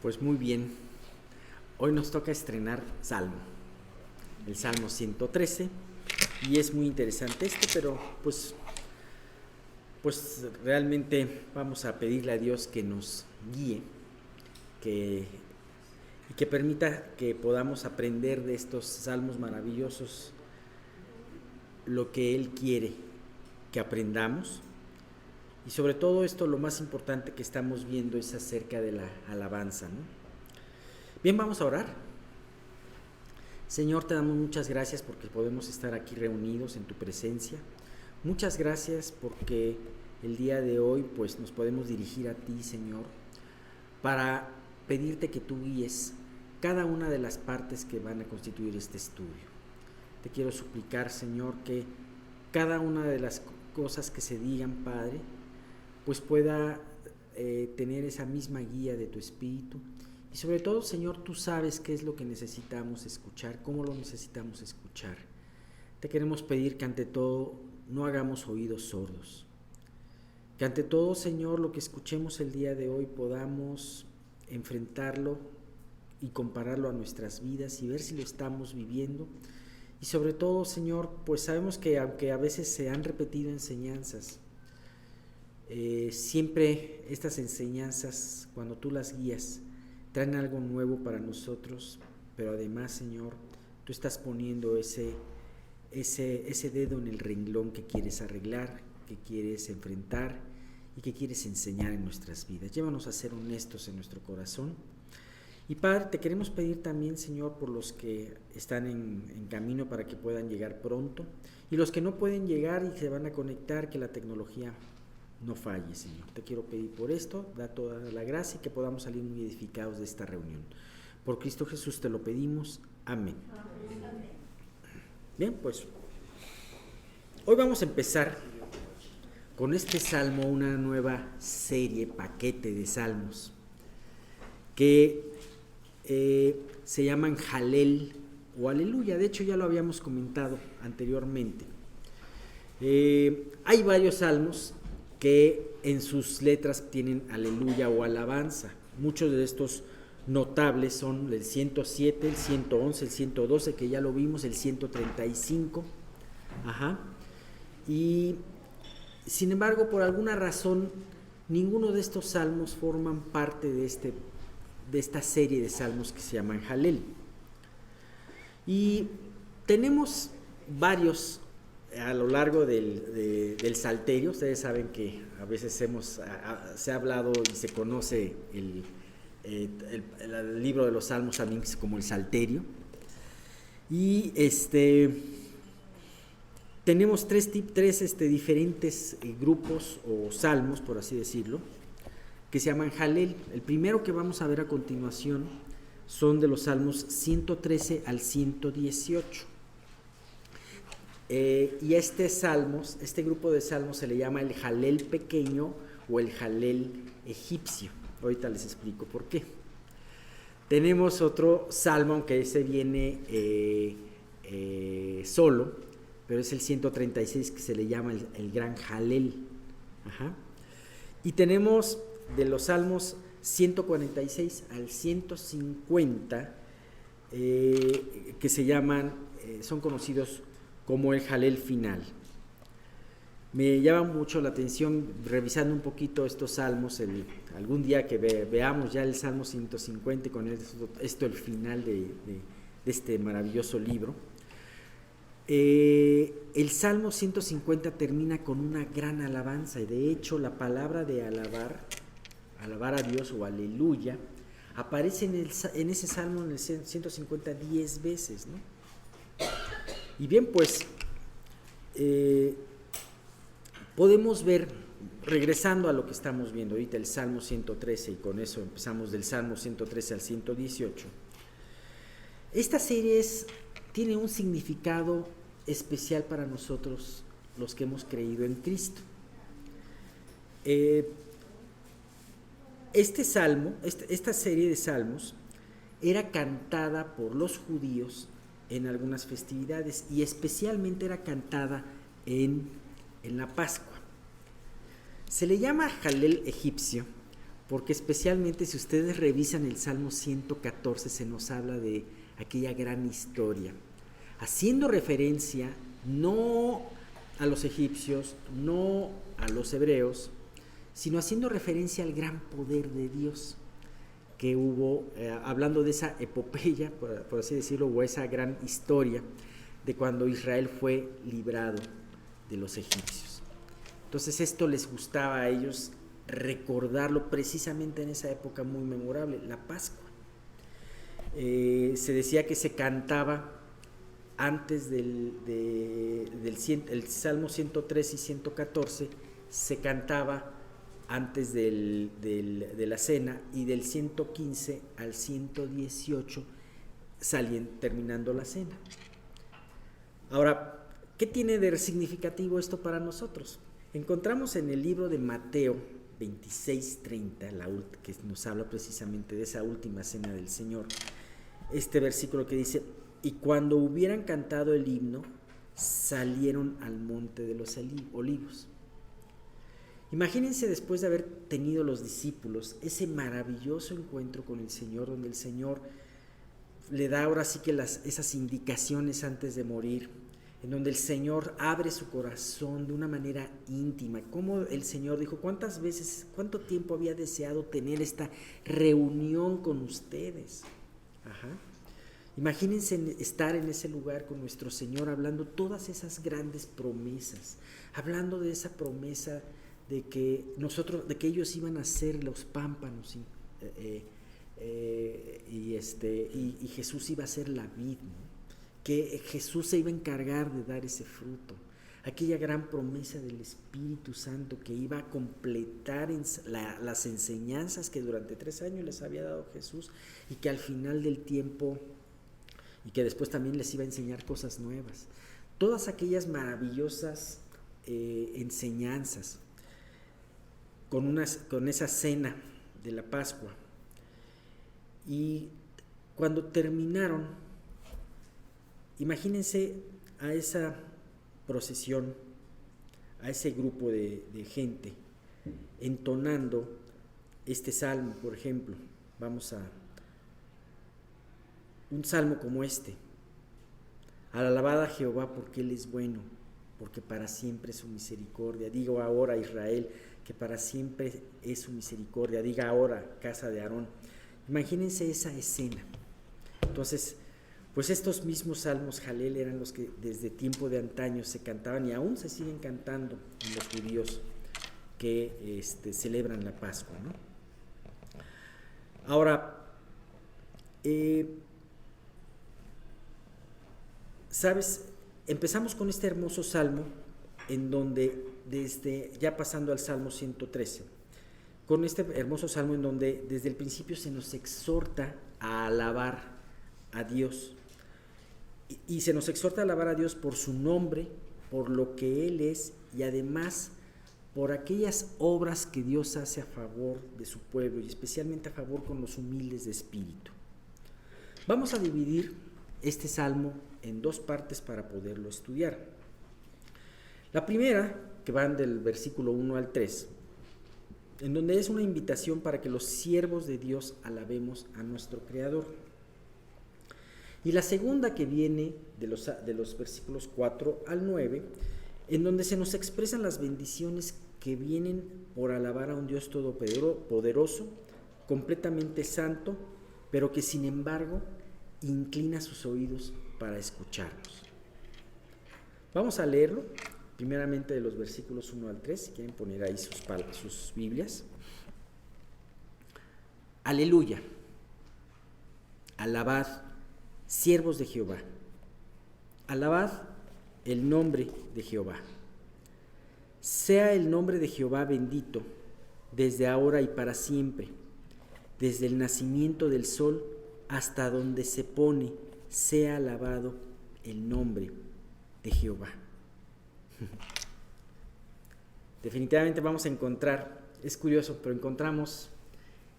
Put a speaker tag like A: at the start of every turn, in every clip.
A: Pues muy bien, hoy nos toca estrenar Salmo, el Salmo 113, y es muy interesante pero pues realmente vamos a pedirle a Dios que nos guíe, y que permita que podamos aprender de estos salmos maravillosos lo que Él quiere que aprendamos. Y sobre todo esto, lo más importante que estamos viendo es acerca de la alabanza, ¿no? Bien, vamos a orar. Señor, te damos muchas gracias porque podemos estar aquí reunidos en tu presencia. Muchas gracias porque el día de hoy pues nos podemos dirigir a ti, Señor, para pedirte que tú guíes cada una de las partes que van a constituir este estudio. Te quiero suplicar, Señor, que cada una de las cosas que se digan, Padre, pues pueda tener esa misma guía de tu Espíritu. Y sobre todo, Señor, tú sabes qué es lo que necesitamos escuchar, cómo lo necesitamos escuchar. Te queremos pedir que ante todo no hagamos oídos sordos. Que ante todo, Señor, lo que escuchemos el día de hoy podamos enfrentarlo y compararlo a nuestras vidas y ver si lo estamos viviendo. Y sobre todo, Señor, pues sabemos que aunque a veces se han repetido enseñanzas, siempre estas enseñanzas, cuando tú las guías, traen algo nuevo para nosotros, pero además, Señor, tú estás poniendo ese dedo en el renglón que quieres arreglar, que quieres enfrentar y que quieres enseñar en nuestras vidas. Llévanos a ser honestos en nuestro corazón. Y Padre, te queremos pedir también, Señor, por los que están en camino para que puedan llegar pronto, y los que no pueden llegar y se van a conectar, que la tecnología no falle, Señor. Te quiero pedir por esto, da toda la gracia y que podamos salir muy edificados de esta reunión. Por Cristo Jesús te lo pedimos. Amén. Bien, pues hoy vamos a empezar con este salmo, una nueva serie, paquete de salmos, que se llaman Jalel o Aleluya. De hecho, ya lo habíamos comentado anteriormente. Hay varios salmos que en sus letras tienen aleluya o alabanza. Muchos de estos notables son el 107, el 111, el 112, que ya lo vimos, el 135. Y sin embargo, por alguna razón, ninguno de estos salmos forman parte de esta serie de salmos que se llaman Jalel. Y tenemos varios a lo largo del Salterio. Ustedes saben que a veces se ha hablado y se conoce el libro de los Salmos también como el Salterio. Y tenemos tres diferentes grupos o salmos, por así decirlo, que se llaman Jalel. El primero que vamos a ver a continuación son de los Salmos 113 al 118. Y este grupo de salmos se le llama el Jalel pequeño o el Jalel egipcio. Ahorita les explico por qué. Tenemos otro salmo, aunque ese viene solo, pero es el 136, que se le llama el gran Jalel. Y tenemos de los salmos 146 al 150, que se llaman, son conocidos como el Jalel final. Me llama mucho la atención, revisando un poquito estos salmos, algún día que veamos ya el Salmo 150, con esto el final de este maravilloso libro. El Salmo 150 termina con una gran alabanza, y de hecho la palabra de alabar a Dios o aleluya, aparece en ese Salmo, en el 150, 10 veces, ¿no? Y bien, pues podemos ver, regresando a lo que estamos viendo ahorita, el Salmo 113, y con eso empezamos del Salmo 113 al 118. Esta serie tiene un significado especial para nosotros, los que hemos creído en Cristo. Esta serie de salmos era cantada por los judíos en algunas festividades, y especialmente era cantada en la Pascua. Se le llama Jalel egipcio porque especialmente si ustedes revisan el Salmo 114 se nos habla de aquella gran historia, haciendo referencia no a los egipcios, no a los hebreos, sino haciendo referencia al gran poder de Dios que hubo, hablando de esa epopeya, por así decirlo, o esa gran historia de cuando Israel fue librado de los egipcios. Entonces esto les gustaba a ellos recordarlo precisamente en esa época muy memorable, la Pascua. Se decía que se cantaba antes el Salmo 103 y 114, se cantaba antes de la cena, y del 115 al 118 terminando la cena. Ahora, ¿qué tiene de significativo esto para nosotros? Encontramos en el libro de Mateo 26:30, que nos habla precisamente de esa última cena del Señor, este versículo que dice: y cuando hubieran cantado el himno, salieron al monte de los olivos. Imagínense, después de haber tenido los discípulos ese maravilloso encuentro con el Señor, donde el Señor le da ahora sí que esas indicaciones antes de morir, en donde el Señor abre su corazón de una manera íntima, como el Señor dijo: cuánto tiempo había deseado tener esta reunión con ustedes. Imagínense estar en ese lugar con nuestro Señor, hablando todas esas grandes promesas, hablando de esa promesa de que ellos iban a ser los pámpanos y Jesús iba a ser la vid, ¿no? Que Jesús se iba a encargar de dar ese fruto, aquella gran promesa del Espíritu Santo que iba a completar las enseñanzas que durante 3 años les había dado Jesús, y que al final del tiempo, y que después también les iba a enseñar cosas nuevas. Todas aquellas maravillosas enseñanzas con esa cena de la Pascua. Y cuando terminaron, imagínense a esa procesión, a ese grupo de gente entonando este salmo. Por ejemplo, vamos a un salmo como este: alabad a Jehová porque Él es bueno, porque para siempre es su misericordia. Digo ahora, Israel, que para siempre es su misericordia. Diga ahora, casa de Aarón. Imagínense esa escena. Entonces, pues estos mismos salmos Jalel eran los que desde tiempo de antaño se cantaban, y aún se siguen cantando en los judíos que celebran la Pascua, ¿no? Ahora, ¿sabes? Empezamos con este hermoso salmo, en donde ya pasando al Salmo 113, con este hermoso salmo en donde desde el principio se nos exhorta a alabar a Dios, y se nos exhorta a alabar a Dios por su nombre, por lo que Él es, y además por aquellas obras que Dios hace a favor de su pueblo, y especialmente a favor con los humildes de espíritu. Vamos a dividir este salmo en 2 partes para poderlo estudiar. La primera, que van del versículo 1 al 3, en donde es una invitación para que los siervos de Dios alabemos a nuestro Creador. Y la segunda, que viene de los versículos 4 al 9, en donde se nos expresan las bendiciones que vienen por alabar a un Dios todopoderoso, completamente santo, pero que sin embargo inclina sus oídos para escucharnos. Vamos a leerlo primeramente de los versículos 1 al 3, si quieren poner ahí sus Biblias. Aleluya, alabad, siervos de Jehová, alabad el nombre de Jehová. Sea el nombre de Jehová bendito, desde ahora y para siempre, desde el nacimiento del sol hasta donde se pone, sea alabado el nombre de Jehová. Definitivamente vamos a encontrar, es curioso, pero encontramos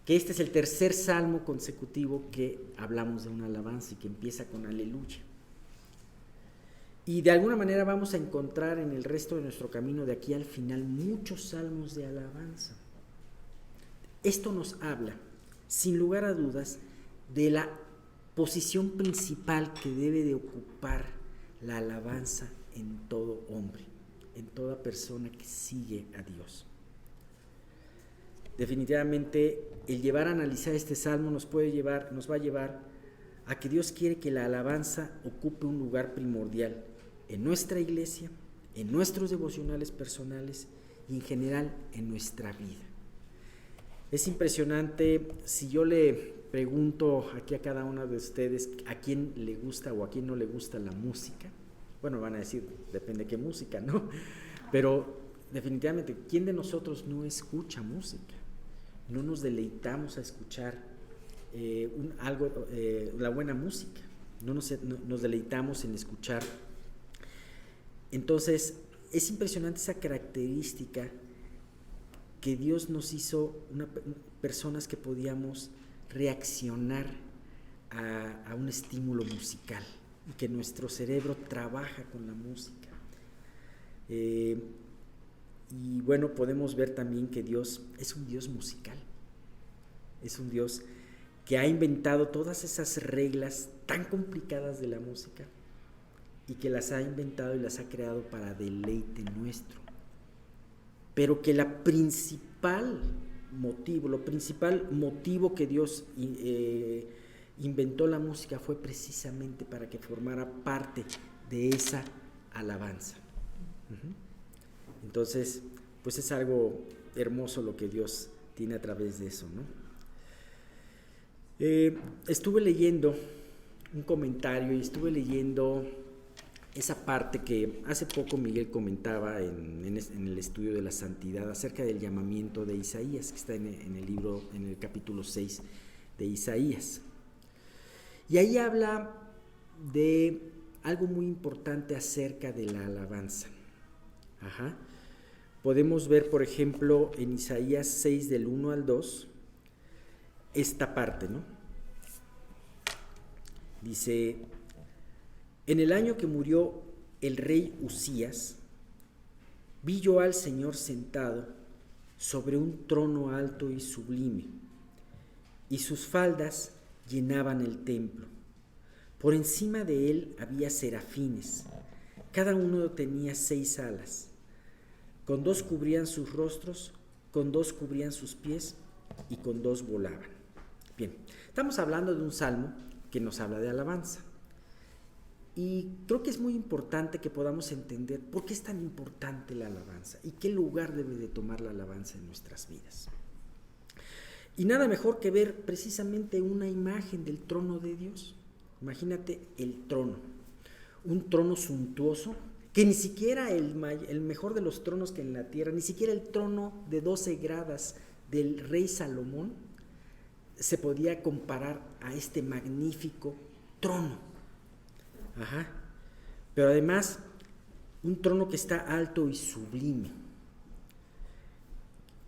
A: que este es el tercer salmo consecutivo que hablamos de una alabanza y que empieza con aleluya. Y de alguna manera vamos a encontrar en el resto de nuestro camino de aquí al final muchos salmos de alabanza. Esto nos habla, sin lugar a dudas, de la posición principal que debe de ocupar la alabanza en todo hombre, en toda persona que sigue a Dios. Definitivamente, el llevar a analizar este salmo nos va a llevar a que Dios quiere que la alabanza ocupe un lugar primordial en nuestra iglesia, en nuestros devocionales personales y en general en nuestra vida. Es impresionante, si yo le pregunto aquí a cada uno de ustedes a quién le gusta o a quién no le gusta la música, bueno, van a decir, depende de qué música, ¿no? Pero definitivamente, ¿quién de nosotros no escucha música? No nos deleitamos a escuchar la buena música, no nos deleitamos en escuchar. Entonces, es impresionante esa característica que Dios nos hizo personas que podíamos reaccionar a un estímulo musical y que nuestro cerebro trabaja con la música. Y bueno, podemos ver también que Dios es un Dios musical, es un Dios que ha inventado todas esas reglas tan complicadas de la música y que las ha inventado y las ha creado para deleite nuestro. Pero que lo principal motivo que Dios inventó la música fue precisamente para que formara parte de esa alabanza. Entonces, pues es algo hermoso lo que Dios tiene a través de eso, ¿no? Estuve leyendo un comentario y estuve leyendo esa parte que hace poco Miguel comentaba en el estudio de la santidad acerca del llamamiento de Isaías, que está en el libro, en el capítulo 6 de Isaías. Y ahí habla de algo muy importante acerca de la alabanza. Podemos ver, por ejemplo, en Isaías 6 del 1 al 2, esta parte, ¿no? Dice: en el año que murió el rey Usías, vi yo al Señor sentado sobre un trono alto y sublime, y sus faldas llenaban el templo. Por encima de él había serafines, cada uno tenía 6 alas. Con 2 cubrían sus rostros, con 2 cubrían sus pies y con 2 volaban. Bien, estamos hablando de un salmo que nos habla de alabanza. Y creo que es muy importante que podamos entender por qué es tan importante la alabanza y qué lugar debe de tomar la alabanza en nuestras vidas. Y nada mejor que ver precisamente una imagen del trono de Dios. Imagínate el trono, un trono suntuoso, que ni siquiera el mejor de los tronos que en la tierra, ni siquiera el trono de 12 gradas del rey Salomón se podía comparar a este magnífico trono. Pero además, un trono que está alto y sublime,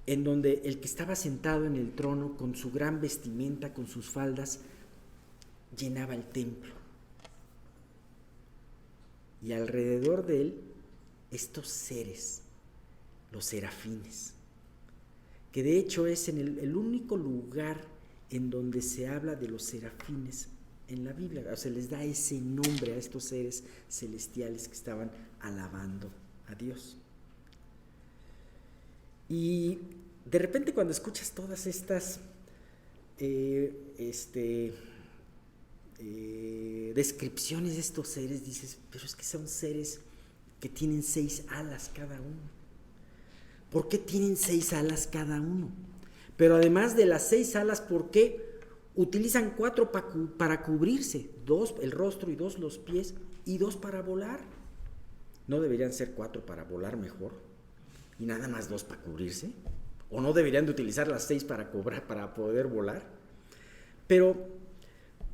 A: en donde el que estaba sentado en el trono con su gran vestimenta, con sus faldas, llenaba el templo. Y alrededor de él, estos seres, los serafines, que de hecho es el único lugar en donde se habla de los serafines en la Biblia, o sea, les da ese nombre a estos seres celestiales que estaban alabando a Dios. Y de repente cuando escuchas todas estas descripciones de estos seres, dices, pero es que son seres que tienen 6 alas cada uno. ¿Por qué tienen 6 alas cada uno? Pero además de las 6 alas, ¿por qué utilizan 4 para cubrirse? 2 el rostro y 2 los pies y 2 para volar. ¿No deberían ser 4 para volar mejor? ¿Y nada más 2 para cubrirse? ¿O no deberían de utilizar las 6 para poder volar? Pero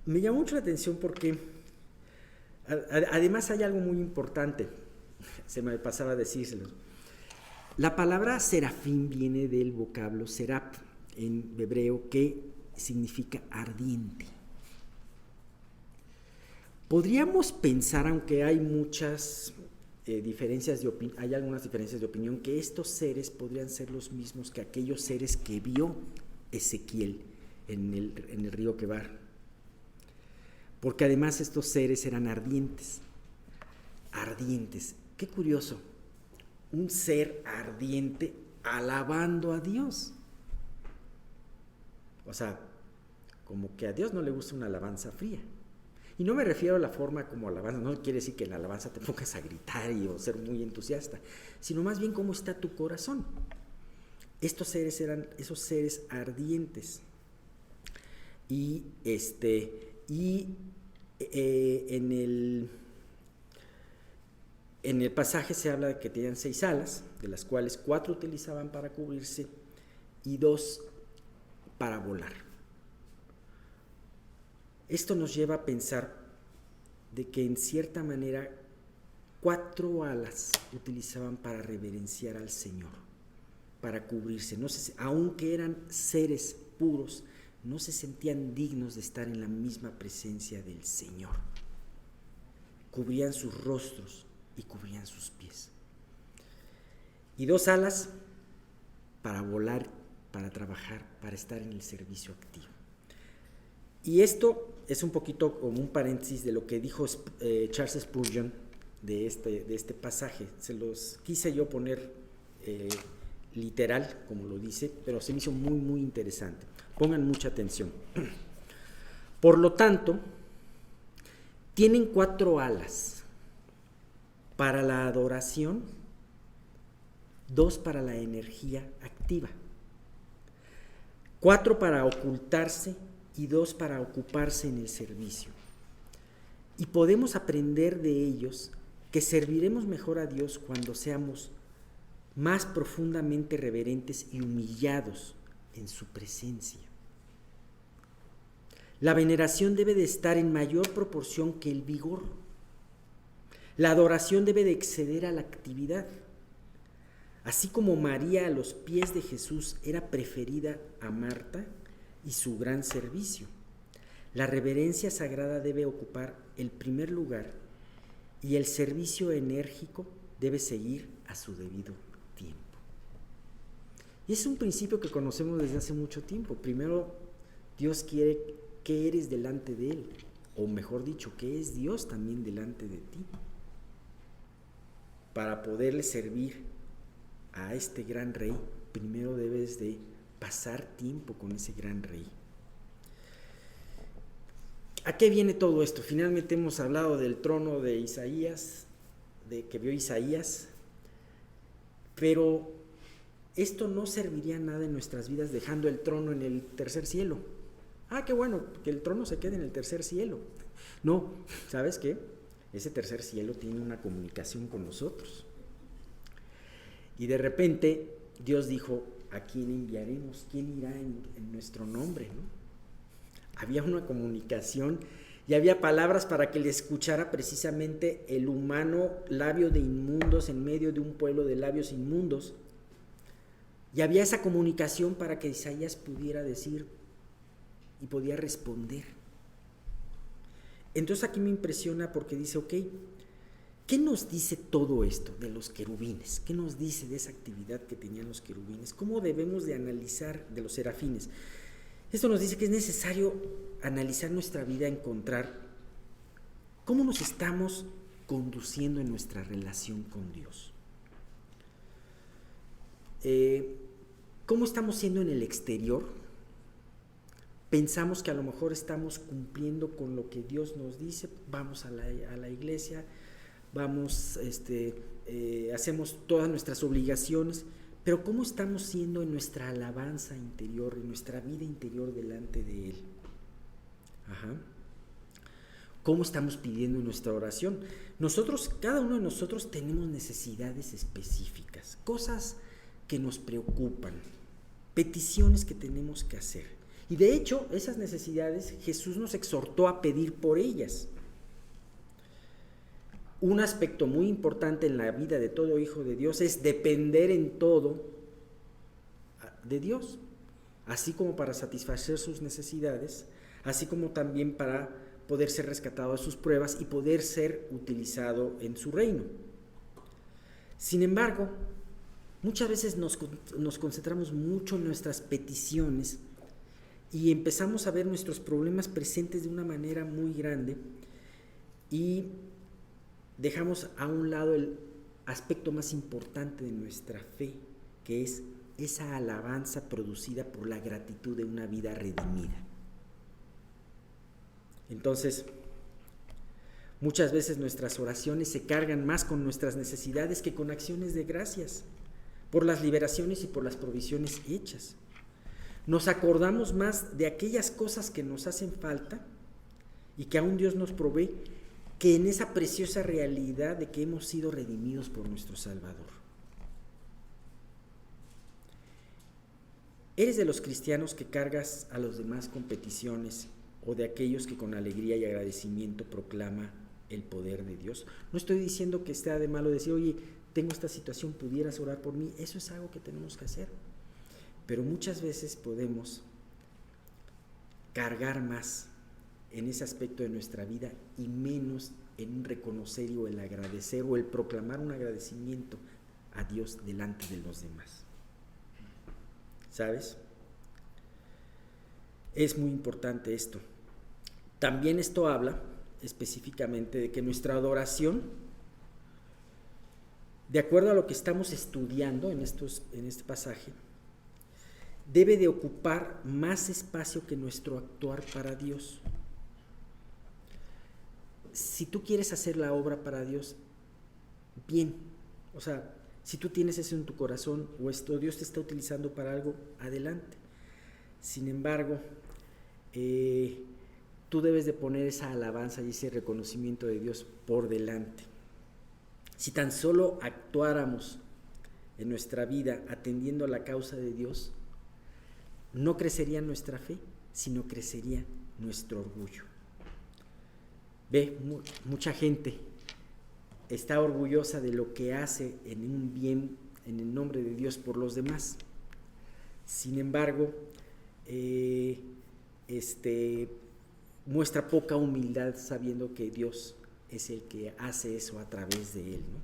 A: me llamó mucho la atención porque además hay algo muy importante. Se me pasaba a decírselo. La palabra serafín viene del vocablo serap en hebreo, que significa ardiente. Podríamos pensar, aunque hay muchas hay algunas diferencias de opinión, que estos seres podrían ser los mismos que aquellos seres que vio Ezequiel en el río Quebar. Porque además estos seres eran ardientes. Ardientes. Qué curioso. Un ser ardiente alabando a Dios. O sea, como que a Dios no le gusta una alabanza fría. Y no me refiero a la forma como alabanza, no quiere decir que en la alabanza te pongas a gritar o ser muy entusiasta, sino más bien cómo está tu corazón. Estos seres eran esos seres ardientes. Y en el pasaje se habla de que tenían 6 alas, de las cuales 4 utilizaban para cubrirse y 2 para volar. Esto nos lleva a pensar de que en cierta manera 4 alas utilizaban para reverenciar al Señor, para cubrirse. No sé, aunque eran seres puros, no se sentían dignos de estar en la misma presencia del Señor. Cubrían sus rostros y cubrían sus pies. Y 2 alas para volar, para trabajar, para estar en el servicio activo. Y esto es un poquito como un paréntesis de lo que dijo Charles Spurgeon de este pasaje. Se los quise yo poner literal, como lo dice, pero se me hizo muy, muy interesante. Pongan mucha atención. Por lo tanto, tienen 4 alas para la adoración, 2 para la energía activa, 4 para ocultarse y 2 para ocuparse en el servicio. Y podemos aprender de ellos que serviremos mejor a Dios cuando seamos más profundamente reverentes y humillados en su presencia. La veneración debe de estar en mayor proporción que el vigor. La adoración debe de exceder a la actividad. Así como María a los pies de Jesús era preferida a Marta y su gran servicio, la reverencia sagrada debe ocupar el primer lugar y el servicio enérgico debe seguir a su debido tiempo. Y es un principio que conocemos desde hace mucho tiempo. Primero, Dios quiere que eres delante de Él, o mejor dicho, que es Dios también delante de ti, para poderle servir a este gran rey. Primero debes de pasar tiempo con ese gran rey. ¿A qué viene todo esto? Finalmente hemos hablado del trono de Isaías, de que vio Isaías, pero esto no serviría nada en nuestras vidas dejando el trono en el tercer cielo. Qué bueno, que el trono se quede en el tercer cielo. No, ¿sabes qué? Ese tercer cielo tiene una comunicación con nosotros. Y de repente Dios dijo, ¿a quién enviaremos? ¿Quién irá en nuestro nombre? ¿No? Había una comunicación y había palabras para que le escuchara precisamente el humano labio de inmundos en medio de un pueblo de labios inmundos. Y había esa comunicación para que Isaías pudiera decir y podía responder. Entonces aquí me impresiona porque dice, ok, ¿qué nos dice todo esto de los querubines? ¿Qué nos dice de esa actividad que tenían los querubines? ¿Cómo debemos de analizar de los serafines? Esto nos dice que es necesario analizar nuestra vida, encontrar cómo nos estamos conduciendo en nuestra relación con Dios. ¿Cómo estamos siendo en el exterior? Pensamos que a lo mejor estamos cumpliendo con lo que Dios nos dice, vamos a la iglesia, vamos, hacemos todas nuestras obligaciones, pero ¿cómo estamos siendo en nuestra alabanza interior, en nuestra vida interior delante de Él? ¿Cómo estamos pidiendo en nuestra oración? Cada uno de nosotros tenemos necesidades específicas, cosas que nos preocupan, peticiones que tenemos que hacer. Y de hecho, esas necesidades Jesús nos exhortó a pedir por ellas. Un aspecto muy importante en la vida de todo hijo de Dios es depender en todo de Dios, así como para satisfacer sus necesidades, así como también para poder ser rescatado de sus pruebas y poder ser utilizado en su reino. Sin embargo, muchas veces nos concentramos mucho en nuestras peticiones y empezamos a ver nuestros problemas presentes de una manera muy grande y dejamos a un lado el aspecto más importante de nuestra fe, que es esa alabanza producida por la gratitud de una vida redimida. Entonces, muchas veces nuestras oraciones se cargan más con nuestras necesidades que con acciones de gracias, por las liberaciones y por las provisiones hechas. Nos acordamos más de aquellas cosas que nos hacen falta y que aún Dios nos provee, que en esa preciosa realidad de que hemos sido redimidos por nuestro Salvador. ¿Eres de los cristianos que cargas a los demás con peticiones o de aquellos que con alegría y agradecimiento proclama el poder de Dios? No estoy diciendo que esté de malo decir, oye, tengo esta situación, ¿pudieras orar por mí? Eso es algo que tenemos que hacer. Pero muchas veces podemos cargar más en ese aspecto de nuestra vida y menos en un reconocer o el agradecer o el proclamar un agradecimiento a Dios delante de los demás. ¿Sabes? Es muy importante esto. También esto habla específicamente de que nuestra adoración, de acuerdo a lo que estamos estudiando en este pasaje, debe de ocupar más espacio que nuestro actuar para Dios. Si tú quieres hacer la obra para Dios, bien, o sea, si tú tienes eso en tu corazón o esto Dios te está utilizando para algo, adelante. Sin embargo, tú debes de poner esa alabanza y ese reconocimiento de Dios por delante. Si tan solo actuáramos en nuestra vida atendiendo a la causa de Dios, no crecería nuestra fe, sino crecería nuestro orgullo. Ve, mucha gente está orgullosa de lo que hace en un bien, en el nombre de Dios por los demás. Sin embargo, muestra poca humildad sabiendo que Dios es el que hace eso a través de él, ¿no?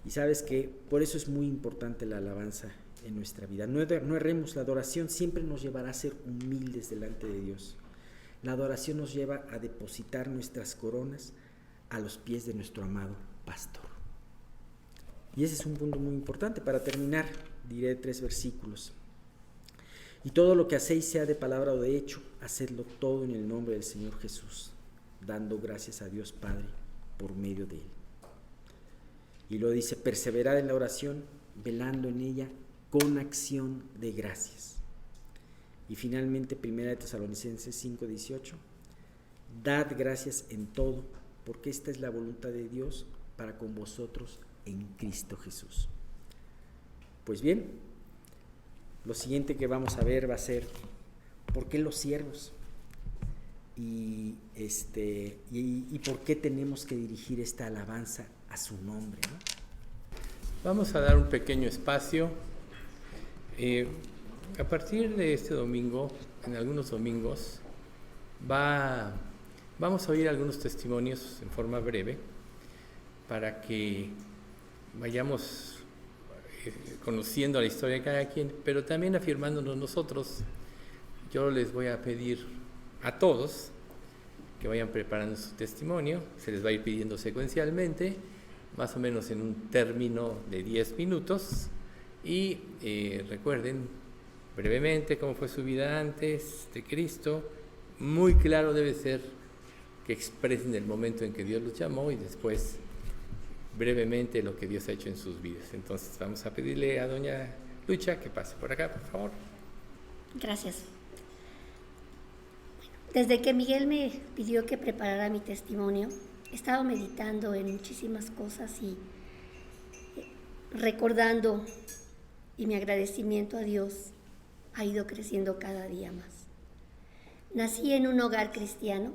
A: Y sabes que por eso es muy importante la alabanza en nuestra vida. No erremos, la adoración siempre nos llevará a ser humildes delante de Dios. La adoración nos lleva a depositar nuestras coronas a los pies de nuestro amado pastor. Y ese es un punto muy importante. Para terminar, diré 3 versículos. Y todo lo que hacéis, sea de palabra o de hecho, hacedlo todo en el nombre del Señor Jesús, dando gracias a Dios Padre por medio de él. Y lo dice, perseverad en la oración, velando en ella con acción de gracias. Y finalmente, 1 Tesalonicenses 5:18, dad gracias en todo, porque esta es la voluntad de Dios para con vosotros en Cristo Jesús. Pues bien, lo siguiente que vamos a ver va a ser ¿por qué los siervos? Y por qué tenemos que dirigir esta alabanza a su nombre, ¿no?
B: Vamos a dar un pequeño espacio. A partir de este domingo, en algunos domingos, vamos a oír algunos testimonios en forma breve para que vayamos conociendo la historia de cada quien, pero también afirmándonos nosotros. Yo les voy a pedir a todos que vayan preparando su testimonio, se les va a ir pidiendo secuencialmente, más o menos en un término de 10 minutos, y recuerden brevemente cómo fue su vida antes de Cristo. Muy claro debe ser que expresen el momento en que Dios los llamó y después brevemente lo que Dios ha hecho en sus vidas. Entonces vamos a pedirle a doña Lucha que pase por acá, por favor.
C: Gracias. Desde que Miguel me pidió que preparara mi testimonio, he estado meditando en muchísimas cosas y recordando, y mi agradecimiento a Dios ha ido creciendo cada día más. Nací en un hogar cristiano.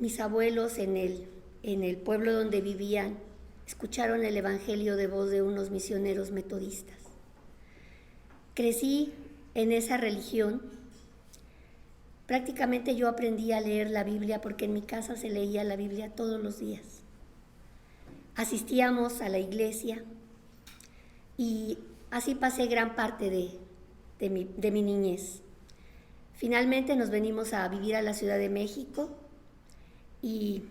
C: Mis abuelos en el pueblo donde vivían escucharon el evangelio de voz de unos misioneros metodistas. Crecí en esa religión. Prácticamente yo aprendí a leer la Biblia porque en mi casa se leía la Biblia todos los días. Asistíamos a la iglesia y así pasé gran parte de mi niñez. Finalmente nos venimos a vivir a la Ciudad de México y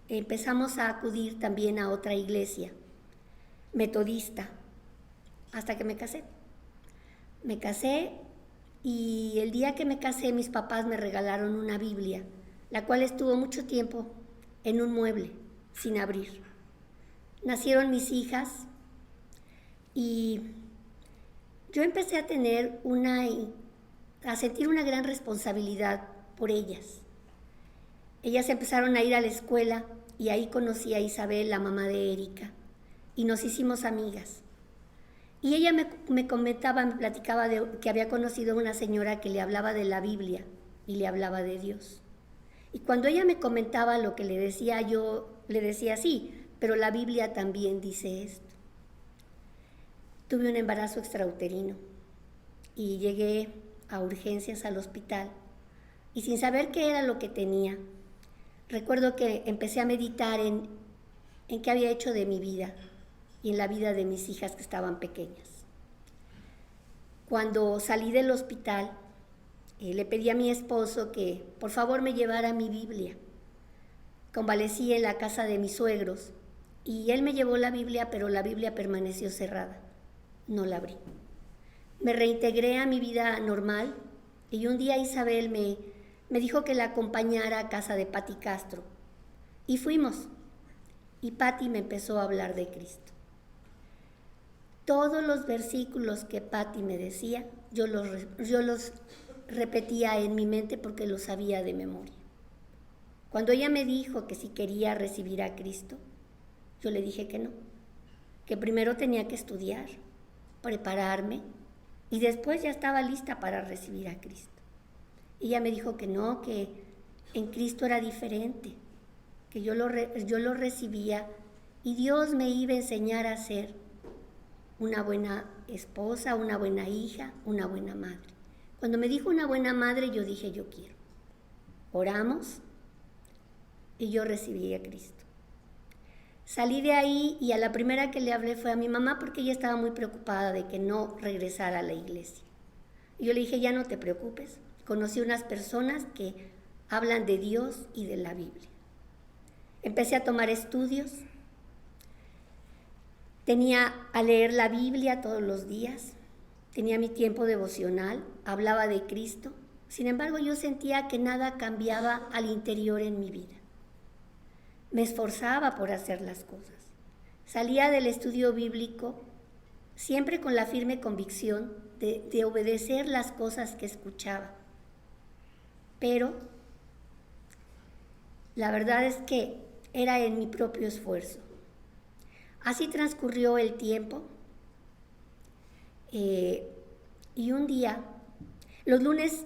C: empezamos a acudir también a otra iglesia metodista hasta que me casé. Me casé y el día que me casé mis papás me regalaron una Biblia, la cual estuvo mucho tiempo en un mueble sin abrir. Nacieron mis hijas y yo empecé a sentir una gran responsabilidad por ellas. Ellas empezaron a ir a la escuela y ahí conocí a Isabel, la mamá de Erika, y nos hicimos amigas. Y ella me comentaba, me platicaba que había conocido a una señora que le hablaba de la Biblia y le hablaba de Dios. Y cuando ella me comentaba lo que le decía, yo le decía sí, pero la Biblia también dice esto. Tuve un embarazo extrauterino y llegué a urgencias al hospital y sin saber qué era lo que tenía, recuerdo que empecé a meditar en qué había hecho de mi vida y en la vida de mis hijas que estaban pequeñas. Cuando salí del hospital, le pedí a mi esposo que por favor me llevara mi Biblia. Convalecí en la casa de mis suegros y él me llevó la Biblia, pero la Biblia permaneció cerrada. No la abrí. Me reintegré a mi vida normal y un día Isabel me dijo que la acompañara a casa de Pati Castro. Y fuimos. Y Pati me empezó a hablar de Cristo. Todos los versículos que Pati me decía, yo los repetía en mi mente porque los sabía de memoria. Cuando ella me dijo que si quería recibir a Cristo, yo le dije que no, que primero tenía que estudiar, prepararme y después ya estaba lista para recibir a Cristo. Ella me dijo que no, que en Cristo era diferente, que yo lo recibía y Dios me iba a enseñar a ser una buena esposa, una buena hija, una buena madre. Cuando me dijo una buena madre, yo dije, yo quiero. Oramos y yo recibí a Cristo. Salí de ahí y a la primera que le hablé fue a mi mamá porque ella estaba muy preocupada de que no regresara a la iglesia. Y yo le dije, ya no te preocupes. Conocí unas personas que hablan de Dios y de la Biblia. Empecé a tomar estudios. Tenía a leer la Biblia todos los días. Tenía mi tiempo devocional. Hablaba de Cristo. Sin embargo, yo sentía que nada cambiaba al interior en mi vida. Me esforzaba por hacer las cosas. Salía del estudio bíblico siempre con la firme convicción de obedecer las cosas que escuchaba. Pero la verdad es que era en mi propio esfuerzo. Así transcurrió el tiempo y un día, los lunes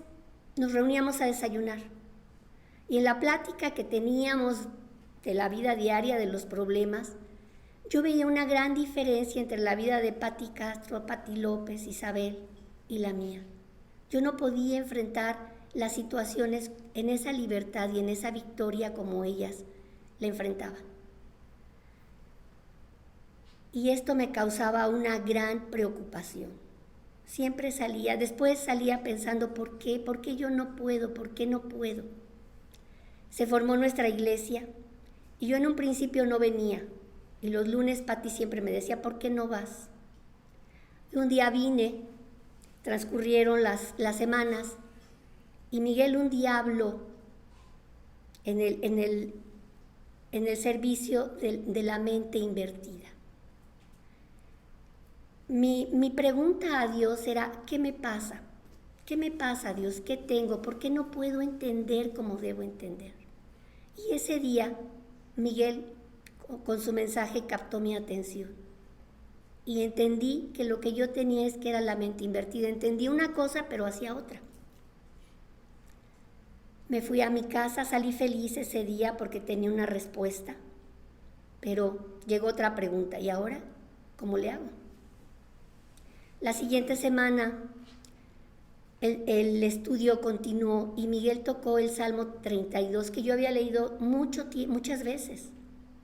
C: nos reuníamos a desayunar y en la plática que teníamos de la vida diaria, de los problemas, yo veía una gran diferencia entre la vida de Pati Castro, Pati López, Isabel y la mía. Yo no podía enfrentar las situaciones en esa libertad y en esa victoria como ellas la enfrentaban. Y esto me causaba una gran preocupación. Después salía pensando, ¿por qué? ¿Por qué yo no puedo? ¿Por qué no puedo? Se formó nuestra iglesia y yo en un principio no venía. Y los lunes Pati siempre me decía, ¿por qué no vas? Y un día vine, transcurrieron las semanas y Miguel un día habló en el servicio de la mente invertida. Mi pregunta a Dios era, ¿qué me pasa? ¿Qué me pasa, Dios? ¿Qué tengo? ¿Por qué no puedo entender como debo entender? Y ese día, Miguel, con su mensaje, captó mi atención. Y entendí que lo que yo tenía es que era la mente invertida. Entendí una cosa, pero hacía otra. Me fui a mi casa, salí feliz ese día porque tenía una respuesta. Pero llegó otra pregunta, ¿y ahora cómo le hago? La siguiente semana el estudio continuó y Miguel tocó el Salmo 32 que yo había leído muchas veces,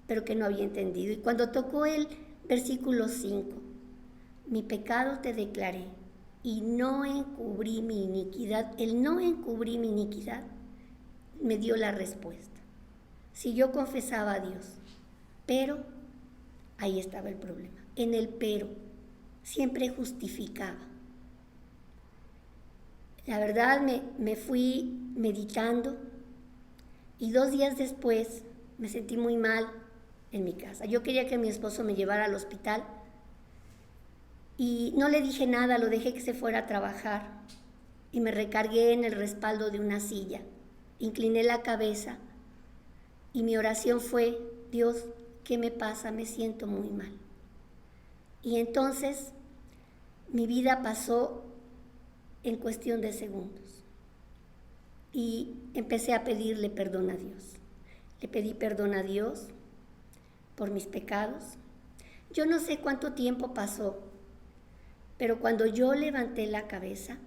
C: pero que no había entendido. Y cuando tocó el versículo 5, mi pecado te declaré y no encubrí mi iniquidad. El no encubrí mi iniquidad me dio la respuesta. Si yo confesaba a Dios, pero ahí estaba el problema. En el pero siempre justificaba. La verdad me fui meditando y 2 días después me sentí muy mal en mi casa. Yo quería que mi esposo me llevara al hospital y no le dije nada, lo dejé que se fuera a trabajar y me recargué en el respaldo de una silla. Incliné la cabeza y mi oración fue: Dios, ¿qué me pasa? Me siento muy mal. Y entonces mi vida pasó en cuestión de segundos y empecé a pedirle perdón a Dios. Le pedí perdón a Dios por mis pecados. Yo no sé cuánto tiempo pasó, pero cuando yo levanté la cabeza,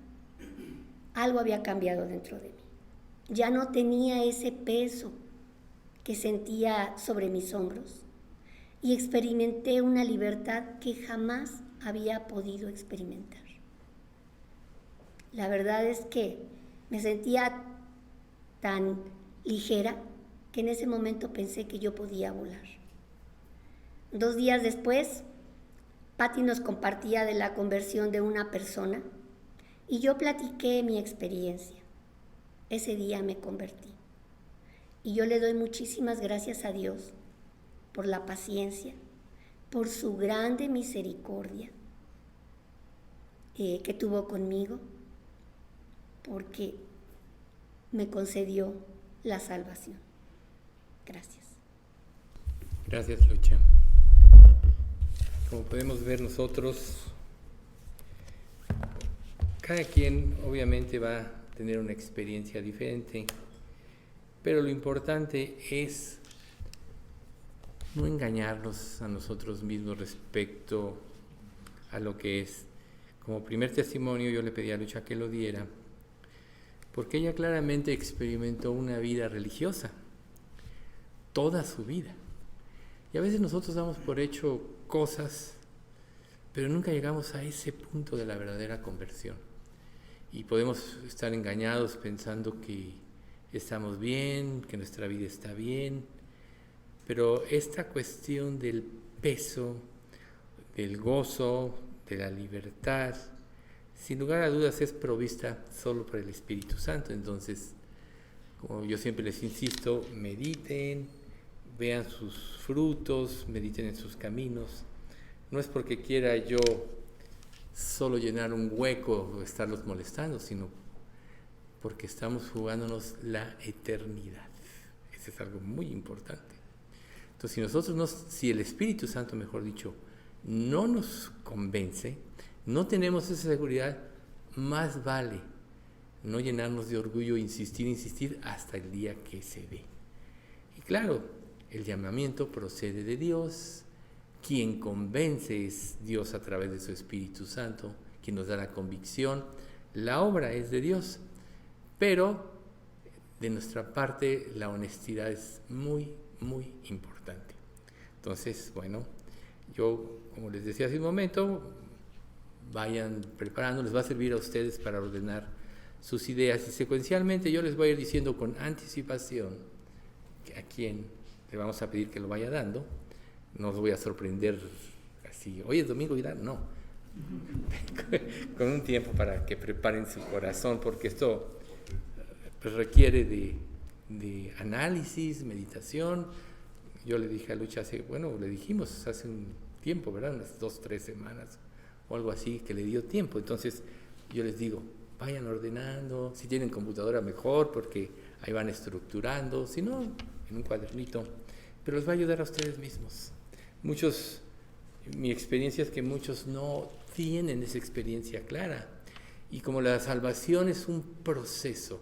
C: algo había cambiado dentro de mí. Ya no tenía ese peso que sentía sobre mis hombros y experimenté una libertad que jamás había podido experimentar. La verdad es que me sentía tan ligera que en ese momento pensé que yo podía volar. 2 días después, Patti nos compartía de la conversión de una persona y yo platiqué mi experiencia. Ese día me convertí y yo le doy muchísimas gracias a Dios por la paciencia, por su grande misericordia que tuvo conmigo, porque me concedió la salvación. Gracias.
B: Gracias, Lucha. Como podemos ver nosotros, cada quien obviamente va a tener una experiencia diferente, pero lo importante es no engañarnos a nosotros mismos respecto a lo que es. Como primer testimonio yo le pedí a Lucha que lo diera, porque ella claramente experimentó una vida religiosa, toda su vida. Y a veces nosotros damos por hecho cosas, pero nunca llegamos a ese punto de la verdadera conversión. Y podemos estar engañados pensando que estamos bien, que nuestra vida está bien, pero esta cuestión del peso, del gozo, de la libertad, sin lugar a dudas es provista solo por el Espíritu Santo. Entonces, como yo siempre les insisto, mediten, vean sus frutos, mediten en sus caminos. No es porque quiera yo solo llenar un hueco o estarlos molestando, sino porque estamos jugándonos la eternidad. Eso es algo muy importante. Entonces, si el Espíritu Santo, mejor dicho, no nos convence, no tenemos esa seguridad, más vale no llenarnos de orgullo, insistir hasta el día que se dé. Y claro, el llamamiento procede de Dios, quien convence es Dios a través de su Espíritu Santo, quien nos da la convicción, la obra es de Dios, pero de nuestra parte la honestidad es muy, muy importante. Entonces, bueno, yo, como les decía hace un momento, vayan preparando, les va a servir a ustedes para ordenar sus ideas y secuencialmente yo les voy a ir diciendo con anticipación a quién le vamos a pedir que lo vaya dando. No os voy a sorprender así, hoy es domingo y no, con un tiempo para que preparen su corazón, porque esto pues, requiere de análisis, meditación. Yo le dije a Lucha le dijimos hace un tiempo, ¿verdad? Unas 2-3 semanas o algo así, que le dio tiempo. Entonces yo les digo, vayan ordenando, si tienen computadora mejor, porque ahí van estructurando, si no, en un cuadernito, pero les va a ayudar a ustedes mismos. Mi experiencia es que muchos no tienen esa experiencia clara, y como la salvación es un proceso,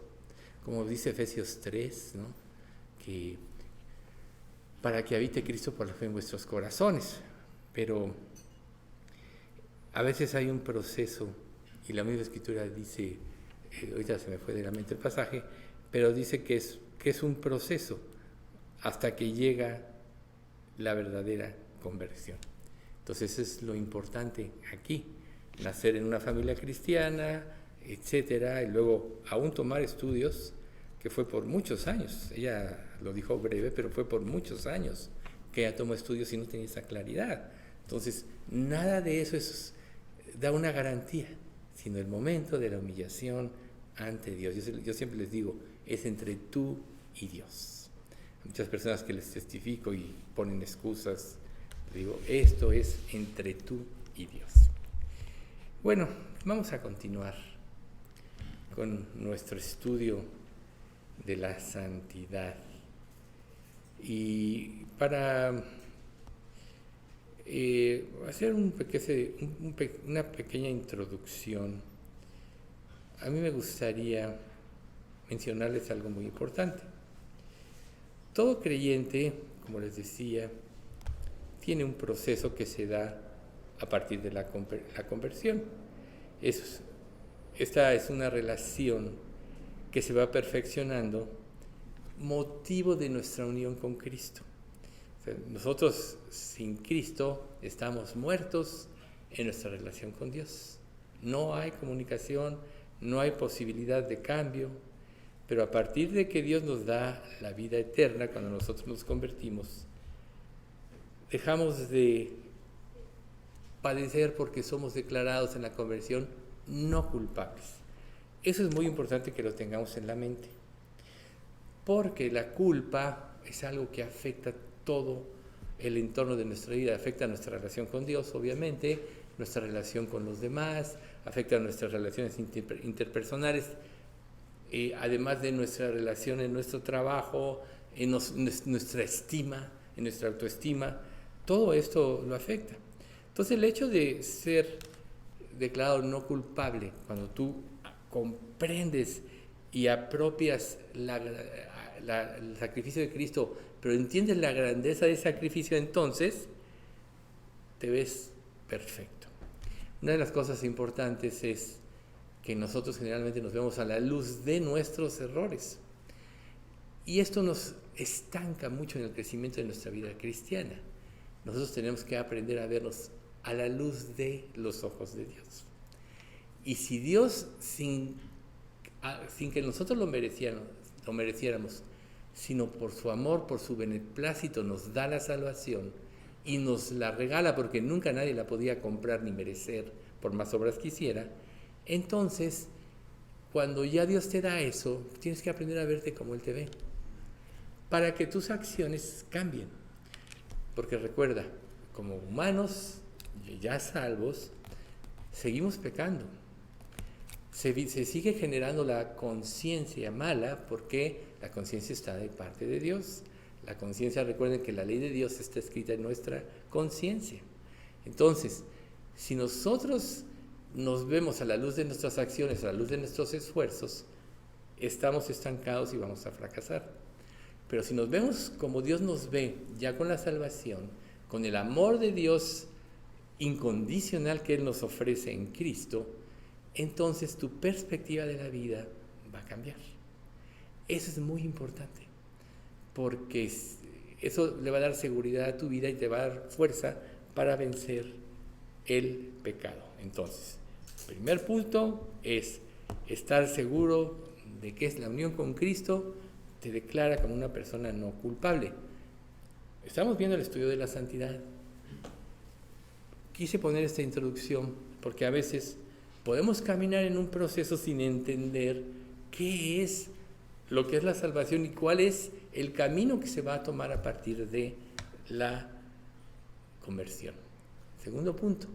B: como dice Efesios 3, ¿no? Que para que habite Cristo por la fe en vuestros corazones, pero a veces hay un proceso, y la misma Escritura dice, ahorita se me fue de la mente el pasaje, pero dice que es un proceso hasta que llega la verdadera conversión. Entonces eso es lo importante aquí, nacer en una familia cristiana, etcétera, y luego aún tomar estudios, que fue por muchos años. Ella lo dijo breve, pero fue por muchos años que ella tomó estudios y no tenía esa claridad. Entonces, nada de eso da una garantía, sino el momento de la humillación ante Dios. Yo siempre les digo, es entre tú y Dios. Muchas personas que les testifico y ponen excusas, digo, esto es entre tú y Dios. Bueno, vamos a continuar con nuestro estudio de la santidad. Y para hacer una pequeña introducción, a mí me gustaría mencionarles algo muy importante. Todo creyente, como les decía, tiene un proceso que se da a partir de la conversión. Esta es una relación que se va perfeccionando, motivo de nuestra unión con Cristo. O sea, nosotros sin Cristo estamos muertos en nuestra relación con Dios. No hay comunicación, no hay posibilidad de cambio, pero a partir de que Dios nos da la vida eterna, cuando nosotros nos convertimos, dejamos de padecer porque somos declarados en la conversión no culpables. Eso es muy importante que lo tengamos en la mente, porque la culpa es algo que afecta todo el entorno de nuestra vida, afecta nuestra relación con Dios, obviamente, nuestra relación con los demás, afecta nuestras relaciones interpersonales, además de nuestra relación en nuestro trabajo, en nuestra estima, en nuestra autoestima, todo esto lo afecta. Entonces el hecho de ser declarado no culpable, cuando tú comprendes y apropias el sacrificio de Cristo, pero entiendes la grandeza de ese sacrificio, entonces te ves perfecto. Una de las cosas importantes es que nosotros generalmente nos vemos a la luz de nuestros errores. Y esto nos estanca mucho en el crecimiento de nuestra vida cristiana. Nosotros tenemos que aprender a vernos a la luz de los ojos de Dios. Y si Dios, sin que nosotros lo mereciéramos, sino por su amor, por su beneplácito, nos da la salvación y nos la regala porque nunca nadie la podía comprar ni merecer por más obras que hiciera, entonces, cuando ya Dios te da eso, tienes que aprender a verte como Él te ve, para que tus acciones cambien. Porque recuerda, como humanos ya salvos, seguimos pecando. Se sigue generando la conciencia mala porque la conciencia está de parte de Dios. La conciencia, recuerden que la ley de Dios está escrita en nuestra conciencia. Entonces, si nosotros nos vemos a la luz de nuestras acciones, a la luz de nuestros esfuerzos, estamos estancados y vamos a fracasar. Pero si nos vemos como Dios nos ve, ya con la salvación, con el amor de Dios incondicional que Él nos ofrece en Cristo, entonces tu perspectiva de la vida va a cambiar. Eso es muy importante, porque eso le va a dar seguridad a tu vida y te va a dar fuerza para vencer el pecado. Entonces, el primer punto es estar seguro de que es la unión con Cristo, te declara como una persona no culpable. Estamos viendo el estudio de la santidad. Quise poner esta introducción porque a veces podemos caminar en un proceso sin entender qué es lo que es la salvación y cuál es el camino que se va a tomar a partir de la conversión. Segundo punto,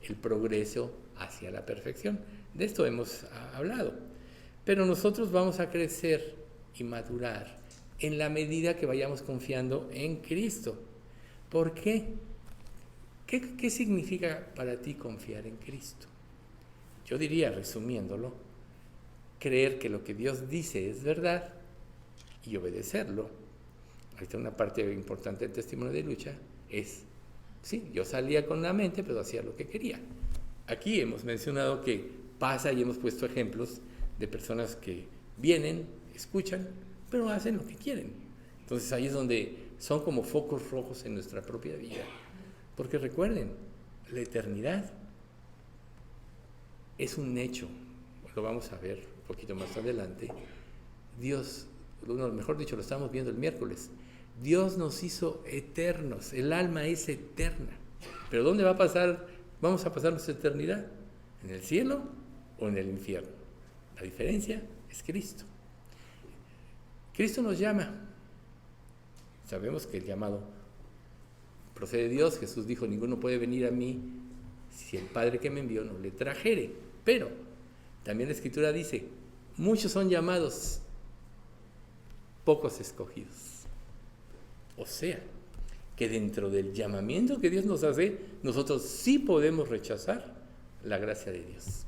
B: el progreso hacia la perfección. De esto hemos hablado. Pero nosotros vamos a crecer y madurar en la medida que vayamos confiando en Cristo. ¿Por qué? ¿Qué significa para ti confiar en Cristo? Yo diría, resumiéndolo, creer que lo que Dios dice es verdad y obedecerlo. Ahorita una parte importante del testimonio de lucha es, sí, yo salía con la mente, pero hacía lo que quería. Aquí hemos mencionado que pasa y hemos puesto ejemplos de personas que vienen, escuchan, pero hacen lo que quieren. Entonces ahí es donde son como focos rojos en nuestra propia vida. Porque recuerden, la eternidad es un hecho, lo vamos a ver un poquito más adelante. Dios, mejor dicho, lo estamos viendo el miércoles. Dios nos hizo eternos, el alma es eterna. Pero ¿dónde vamos a pasar nuestra eternidad? ¿En el cielo o en el infierno? La diferencia es Cristo. Cristo nos llama. Sabemos que el llamado procede de Dios. Jesús dijo, ninguno puede venir a mí si el Padre que me envió no le trajere. Pero también la Escritura dice, muchos son llamados, pocos escogidos. O sea, que dentro del llamamiento que Dios nos hace, nosotros sí podemos rechazar la gracia de Dios.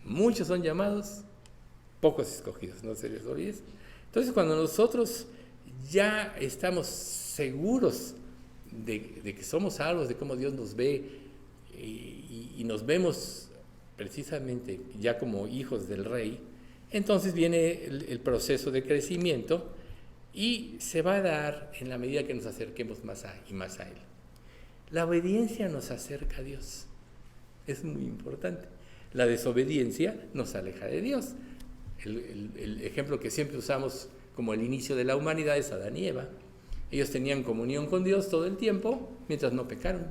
B: Muchos son llamados, pocos escogidos, no se les olvide. Entonces, cuando nosotros ya estamos seguros de que somos salvos, de cómo Dios nos ve y nos vemos precisamente ya como hijos del Rey, entonces viene el proceso de crecimiento y se va a dar en la medida que nos acerquemos más y más a Él. La obediencia nos acerca a Dios, es muy importante. La desobediencia nos aleja de Dios. El ejemplo que siempre usamos como el inicio de la humanidad es Adán y Eva. Ellos tenían comunión con Dios todo el tiempo mientras no pecaron.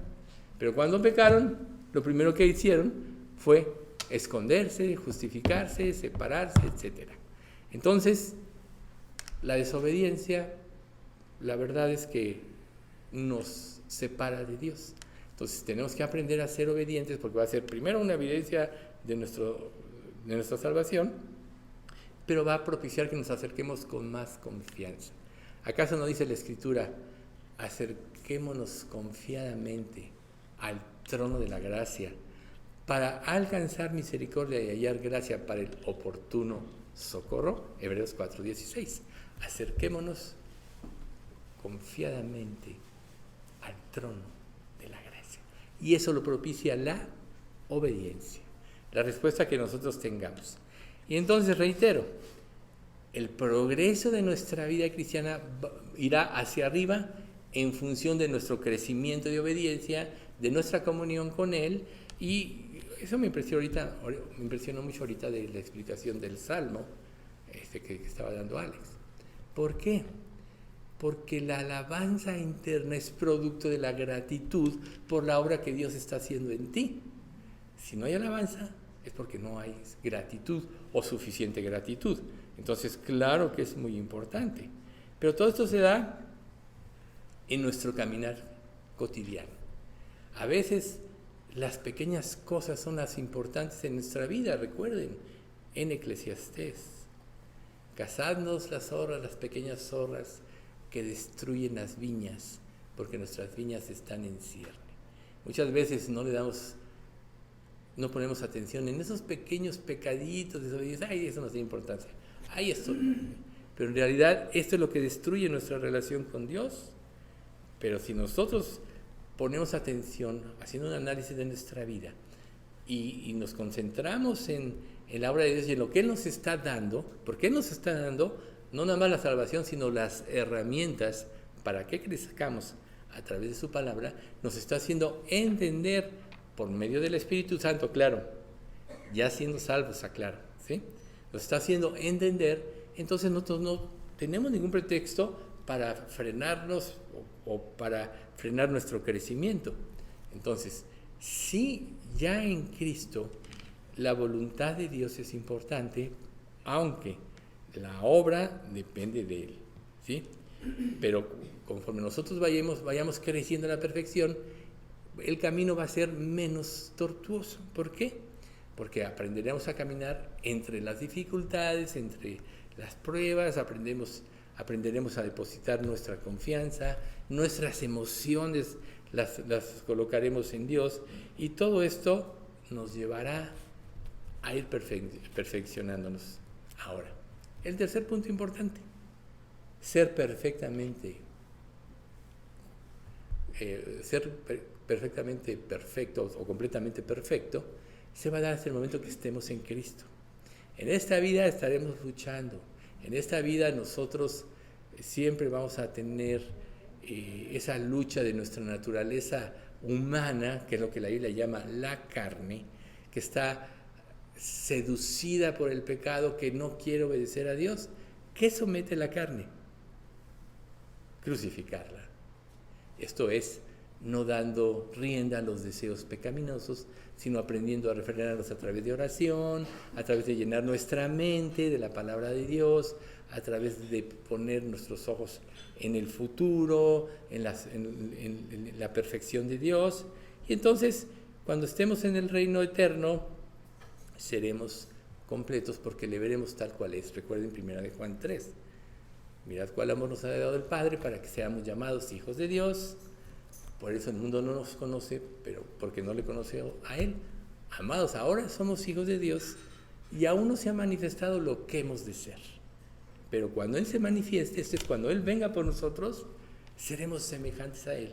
B: Pero cuando pecaron, lo primero que hicieron fue esconderse, justificarse, separarse, etc. Entonces, la desobediencia, la verdad es que nos separa de Dios. Entonces tenemos que aprender a ser obedientes porque va a ser primero una evidencia de nuestra salvación, pero va a propiciar que nos acerquemos con más confianza. ¿Acaso no dice la Escritura, acerquémonos confiadamente al trono de la gracia para alcanzar misericordia y hallar gracia para el oportuno socorro? Hebreos 4:16. Acerquémonos confiadamente al trono de la gracia. Y eso lo propicia la obediencia, la respuesta que nosotros tengamos. Y entonces reitero, el progreso de nuestra vida cristiana irá hacia arriba en función de nuestro crecimiento de obediencia, de nuestra comunión con Él, y eso me impresionó mucho ahorita de la explicación del Salmo que estaba dando Alex. ¿Por qué? Porque la alabanza interna es producto de la gratitud por la obra que Dios está haciendo en ti. Si no hay alabanza, es porque no hay gratitud o suficiente gratitud. Entonces, claro que es muy importante. Pero todo esto se da en nuestro caminar cotidiano. A veces las pequeñas cosas son las importantes en nuestra vida. Recuerden, en Eclesiastés, cazadnos las zorras, las pequeñas zorras que destruyen las viñas, porque nuestras viñas están en cierne. Muchas veces no ponemos atención en esos pequeños pecaditos, eso no tiene importancia, pero en realidad esto es lo que destruye nuestra relación con Dios. Pero si nosotros ponemos atención, haciendo un análisis de nuestra vida y nos concentramos en la obra de Dios y en lo que Él nos está dando, porque Él nos está dando no nada más la salvación, sino las herramientas para que crezcamos a través de su palabra, nos está haciendo entender por medio del Espíritu Santo, claro, ya siendo salvos, aclaro, ¿sí? Nos está haciendo entender, entonces nosotros no tenemos ningún pretexto para frenarnos o para frenar nuestro crecimiento. Entonces, sí, ya en Cristo, la voluntad de Dios es importante, aunque la obra depende de Él, ¿sí? Pero conforme nosotros vayamos creciendo en la perfección, el camino va a ser menos tortuoso. ¿Por qué? Porque aprenderemos a caminar entre las dificultades, entre las pruebas, aprenderemos a depositar nuestra confianza, nuestras emociones las colocaremos en Dios, y todo esto nos llevará a ir perfeccionándonos. Ahora, el tercer punto importante, ser perfectamente perfecto o completamente perfecto, se va a dar hasta el momento que estemos en Cristo. En esta vida estaremos luchando, en esta vida nosotros siempre vamos a tener esa lucha de nuestra naturaleza humana, que es lo que la Biblia llama la carne, que está seducida por el pecado, que no quiere obedecer a Dios, ¿qué somete la carne? Crucificarla. Esto es, no dando rienda a los deseos pecaminosos, sino aprendiendo a refrenarlos a través de oración, a través de llenar nuestra mente de la palabra de Dios, a través de poner nuestros ojos en el futuro, en la perfección de Dios. Y entonces, cuando estemos en el reino eterno, seremos completos porque le veremos tal cual es. Recuerden 1 de Juan 3. Mirad cuál amor nos ha dado el Padre para que seamos llamados hijos de Dios. Por eso el mundo no nos conoce, pero porque no le conoce a Él. Amados, ahora somos hijos de Dios y aún no se ha manifestado lo que hemos de ser. Pero cuando Él se manifieste, esto es cuando Él venga por nosotros, seremos semejantes a Él,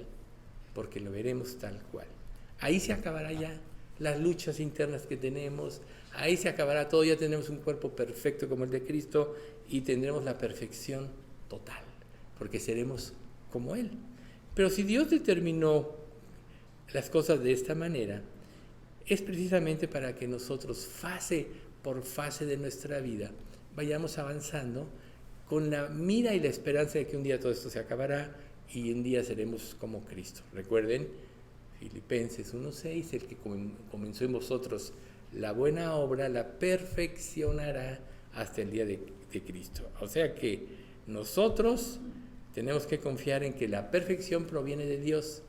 B: porque lo veremos tal cual. Ahí se acabará ya las luchas internas que tenemos, ahí se acabará todo, ya tenemos un cuerpo perfecto como el de Cristo y tendremos la perfección total, porque seremos como Él. Pero si Dios determinó las cosas de esta manera, es precisamente para que nosotros, fase por fase de nuestra vida, vayamos avanzando con la mira y la esperanza de que un día todo esto se acabará y un día seremos como Cristo. Recuerden, Filipenses 1:6, el que comenzó en vosotros la buena obra, la perfeccionará hasta el día de Cristo. O sea que nosotros tenemos que confiar en que la perfección proviene de Dios,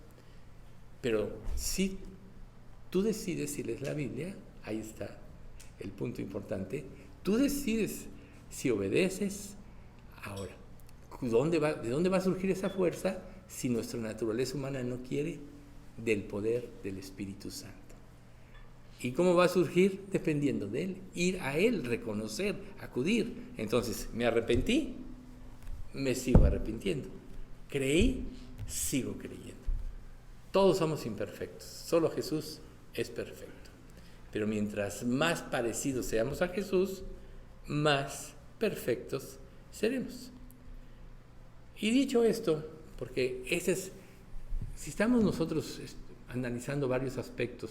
B: pero si tú decides, si lees la Biblia, ahí está el punto importante, tú decides si obedeces. Ahora, ¿de dónde va a surgir esa fuerza si nuestra naturaleza humana no quiere? Del poder del Espíritu Santo. ¿Y cómo va a surgir? Dependiendo de Él, ir a Él, reconocer, acudir. Entonces, me arrepentí, me sigo arrepintiendo. Creí, sigo creyendo. Todos somos imperfectos, solo Jesús es perfecto. Pero mientras más parecidos seamos a Jesús, más perfectos seremos. Y dicho esto, porque si estamos nosotros analizando varios aspectos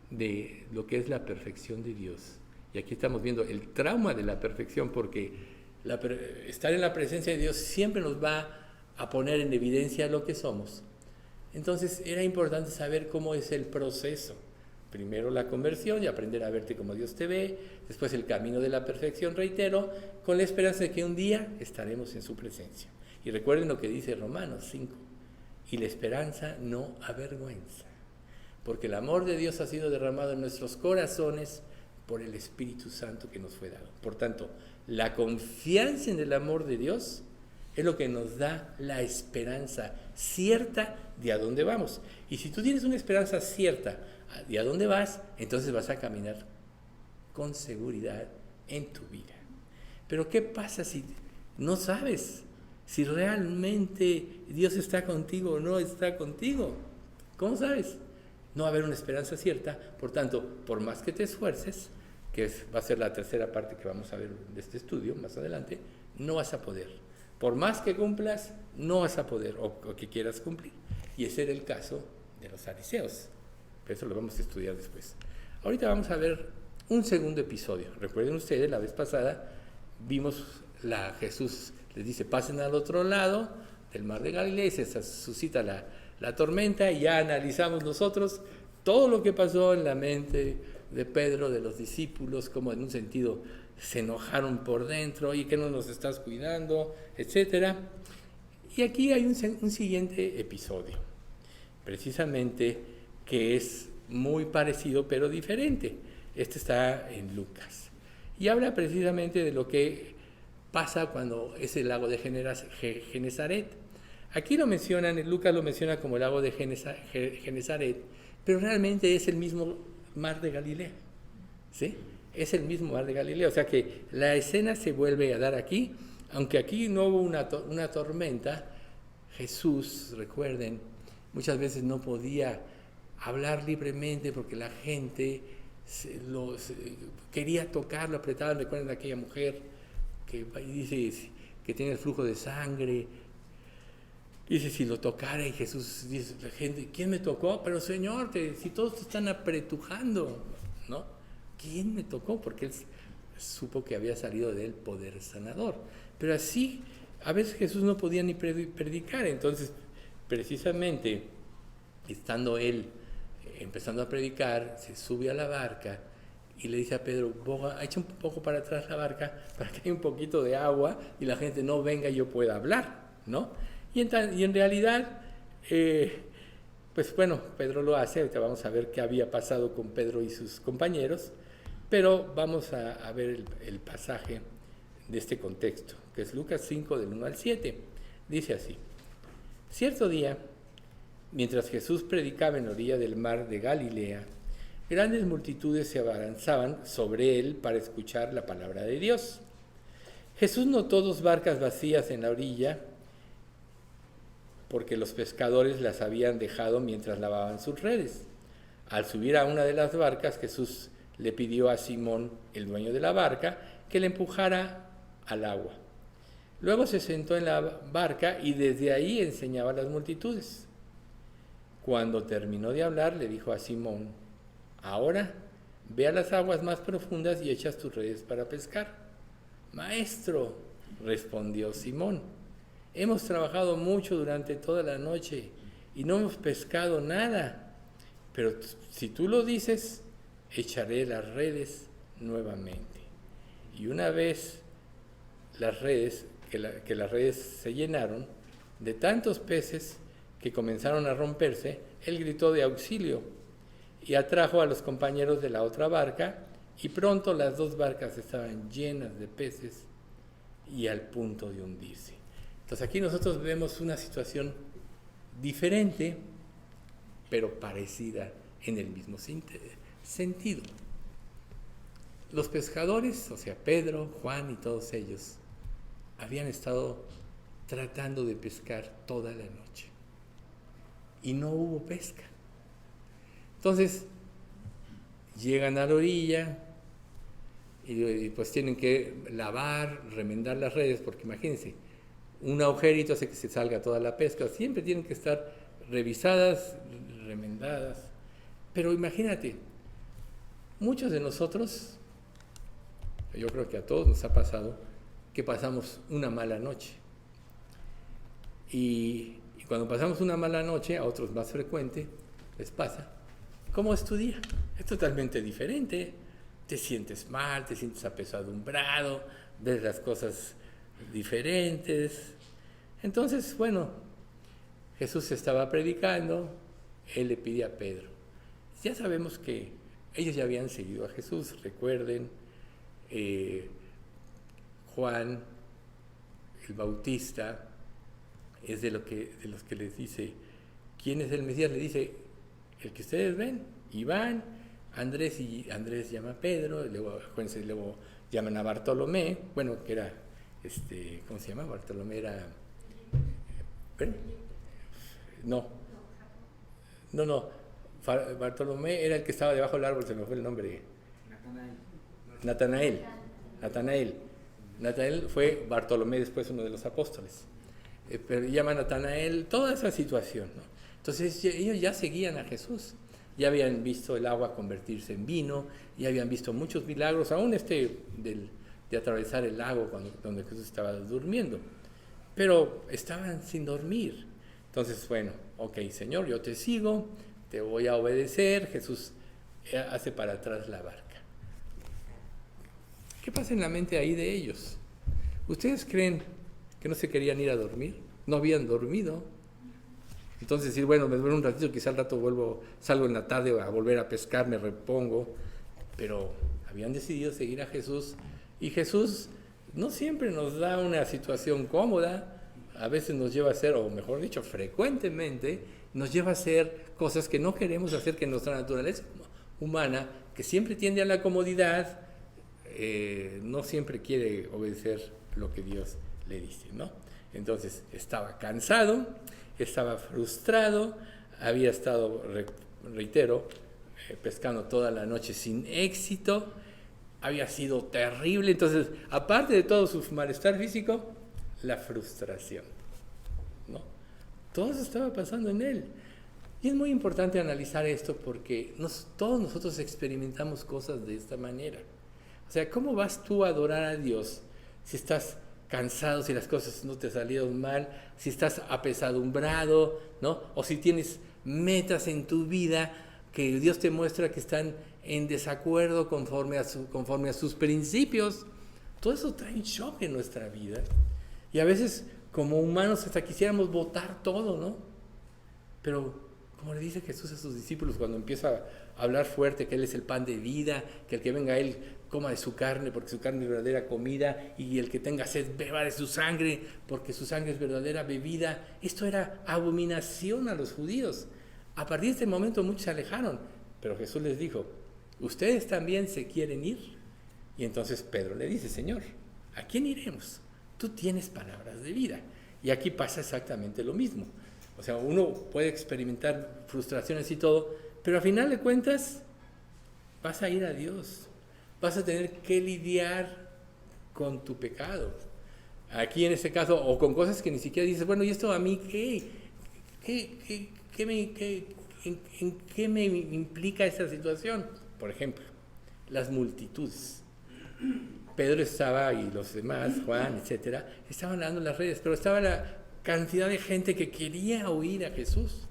B: de lo que es la perfección de Dios, y aquí estamos viendo el trauma de la perfección, porque estar en la presencia de Dios siempre nos va a poner en evidencia lo que somos. Entonces era importante saber cómo es el proceso. Primero la conversión y aprender a verte como Dios te ve, después el camino de la perfección, reitero, con la esperanza de que un día estaremos en su presencia. Y recuerden lo que dice Romanos 5, y la esperanza no avergüenza, porque el amor de Dios ha sido derramado en nuestros corazones por el Espíritu Santo que nos fue dado. Por tanto, la confianza en el amor de Dios es lo que nos da la esperanza cierta de a dónde vamos. Y si tú tienes una esperanza cierta de a dónde vas, entonces vas a caminar con seguridad en tu vida. Pero ¿qué pasa si no sabes si realmente Dios está contigo o no está contigo? ¿Cómo sabes? No va a haber una esperanza cierta. Por tanto, por más que te esfuerces, que va a ser la tercera parte que vamos a ver de este estudio más adelante, no vas a poder. Por más que cumplas, no vas a poder, o que quieras cumplir. Y ese era el caso de los fariseos. Pero eso lo vamos a estudiar después. Ahorita vamos a ver un segundo episodio. Recuerden ustedes, la vez pasada vimos Jesús les dice, pasen al otro lado del mar de Galilea, y se suscita la tormenta, y ya analizamos nosotros todo lo que pasó en la mente de Pedro, de los discípulos, como en un sentido se enojaron por dentro, y que no nos estás cuidando, etc. Y aquí hay un siguiente episodio, precisamente, que es muy parecido pero diferente. Este está en Lucas, y habla precisamente de lo que pasa cuando es el lago de Genesaret. Aquí lo mencionan, Lucas lo menciona como el lago de Genesaret, pero realmente es el mismo mar de Galilea, ¿sí? Es el mismo mar de Galilea, o sea que la escena se vuelve a dar aquí, aunque aquí no hubo una tormenta. Jesús, recuerden, muchas veces no podía hablar libremente porque la gente quería tocarlo, apretaban. Recuerden a aquella mujer que dice que tiene el flujo de sangre. Dice, si lo tocara, y Jesús dice, la gente, ¿quién me tocó? Pero Señor, si todos te están apretujando, ¿no? ¿quién me tocó? Porque él supo que había salido de él poder sanador. Pero así, a veces Jesús no podía ni predicar. Entonces, precisamente, estando él empezando a predicar, se sube a la barca y le dice a Pedro, boga, echa un poco para atrás la barca para que haya un poquito de agua y la gente no venga y yo pueda hablar, ¿no? Y en realidad, pues bueno, Pedro lo hace. Ahorita vamos a ver qué había pasado con Pedro y sus compañeros, pero vamos a ver el pasaje de este contexto, que es Lucas 5, del 1 al 7. Dice así: cierto día, mientras Jesús predicaba en la orilla del mar de Galilea, grandes multitudes se abalanzaban sobre él para escuchar la palabra de Dios. Jesús notó 2 barcas vacías en la orilla, porque los pescadores las habían dejado mientras lavaban sus redes. Al subir a una de las barcas, Jesús le pidió a Simón, el dueño de la barca, que le empujara al agua. Luego se sentó en la barca y desde ahí enseñaba a las multitudes. Cuando terminó de hablar, le dijo a Simón: ahora ve a las aguas más profundas y echas tus redes para pescar. Maestro, respondió Simón, hemos trabajado mucho durante toda la noche y no hemos pescado nada, pero si tú lo dices, echaré las redes nuevamente. Y una vez las redes, que las redes se llenaron de tantos peces que comenzaron a romperse, él gritó de auxilio y atrajo a los compañeros de la otra barca, y pronto las 2 barcas estaban llenas de peces y al punto de hundirse. Entonces aquí nosotros vemos una situación diferente, pero parecida en el mismo sentido. Los pescadores, o sea, Pedro, Juan y todos ellos, habían estado tratando de pescar toda la noche y no hubo pesca. Entonces llegan a la orilla y pues tienen que lavar, remendar las redes, porque imagínense, un agujerito hace que se salga toda la pesca. Siempre tienen que estar revisadas, remendadas. Pero imagínate, muchos de nosotros, yo creo que a todos nos ha pasado, que pasamos una mala noche. Y cuando pasamos una mala noche, a otros más frecuente, les pasa, ¿cómo es tu día? Es totalmente diferente. Te sientes mal, te sientes apesadumbrado, ves las cosas diferentes. Entonces, bueno, Jesús estaba predicando, él le pide a Pedro. Ya sabemos que ellos ya habían seguido a Jesús, recuerden, Juan el Bautista es de los que les dice, ¿quién es el Mesías? Le dice, el que ustedes ven, y van, Andrés llama a Pedro, luego llaman a Bartolomé, bueno, que era, ¿cómo se llama? Bartolomé era, ¿ven? No, Bartolomé era el que estaba debajo del árbol, se me fue el nombre. Natanael fue Bartolomé después uno de los apóstoles. Pero llama a Natanael, toda esa situación, ¿no? Entonces ellos ya seguían a Jesús, ya habían visto el agua convertirse en vino, ya habían visto muchos milagros, aún de atravesar el lago donde Jesús estaba durmiendo, pero estaban sin dormir. Entonces, bueno, ok, Señor, yo te sigo, te voy a obedecer. Jesús hace para atrás la barca. ¿Qué pasa en la mente ahí de ellos? ¿Ustedes creen que no se querían ir a dormir? ¿No habían dormido? Entonces decir, bueno, me duermo un ratito, quizá al rato salgo en la tarde a volver a pescar, me repongo. Pero habían decidido seguir a Jesús, y Jesús no siempre nos da una situación cómoda. A veces nos lleva a hacer, o mejor dicho, frecuentemente nos lleva a hacer cosas que no queremos hacer, que nuestra naturaleza humana, que siempre tiende a la comodidad, no siempre quiere obedecer lo que Dios le dice, ¿no? Entonces estaba cansado, estaba frustrado, había estado, reitero, pescando toda la noche sin éxito, había sido terrible. Entonces, aparte de todo su malestar físico, la frustración, ¿no? Todo eso estaba pasando en él. Y es muy importante analizar esto porque todos nosotros experimentamos cosas de esta manera. O sea, ¿cómo vas tú a adorar a Dios si estás cansado, si las cosas no te salieron mal, si estás apesadumbrado, ¿no? O si tienes metas en tu vida que Dios te muestra que están en desacuerdo conforme a sus principios. Todo eso trae un shock en nuestra vida. Y a veces, como humanos, hasta quisiéramos botar todo, ¿no? Pero, como le dice Jesús a sus discípulos cuando empieza a hablar fuerte, que Él es el pan de vida, que el que venga a Él coma de su carne, porque su carne es verdadera comida, y el que tenga sed beba de su sangre, porque su sangre es verdadera bebida. Esto era abominación a los judíos. A partir de este momento muchos se alejaron, pero Jesús les dijo, ¿ustedes también se quieren ir? Y entonces Pedro le dice, Señor, ¿a quién iremos? Tú tienes palabras de vida. Y aquí pasa exactamente lo mismo. O sea, uno puede experimentar frustraciones y todo, pero al final de cuentas vas a ir a Dios. Vas a tener que lidiar con tu pecado. Aquí en este caso, o con cosas que ni siquiera dices, bueno, ¿y esto a mí qué? ¿En qué me implica esta situación? Por ejemplo, las multitudes. Pedro estaba, y los demás, Juan, etcétera, estaban dando las redes, pero estaba la cantidad de gente que quería oír a Jesús,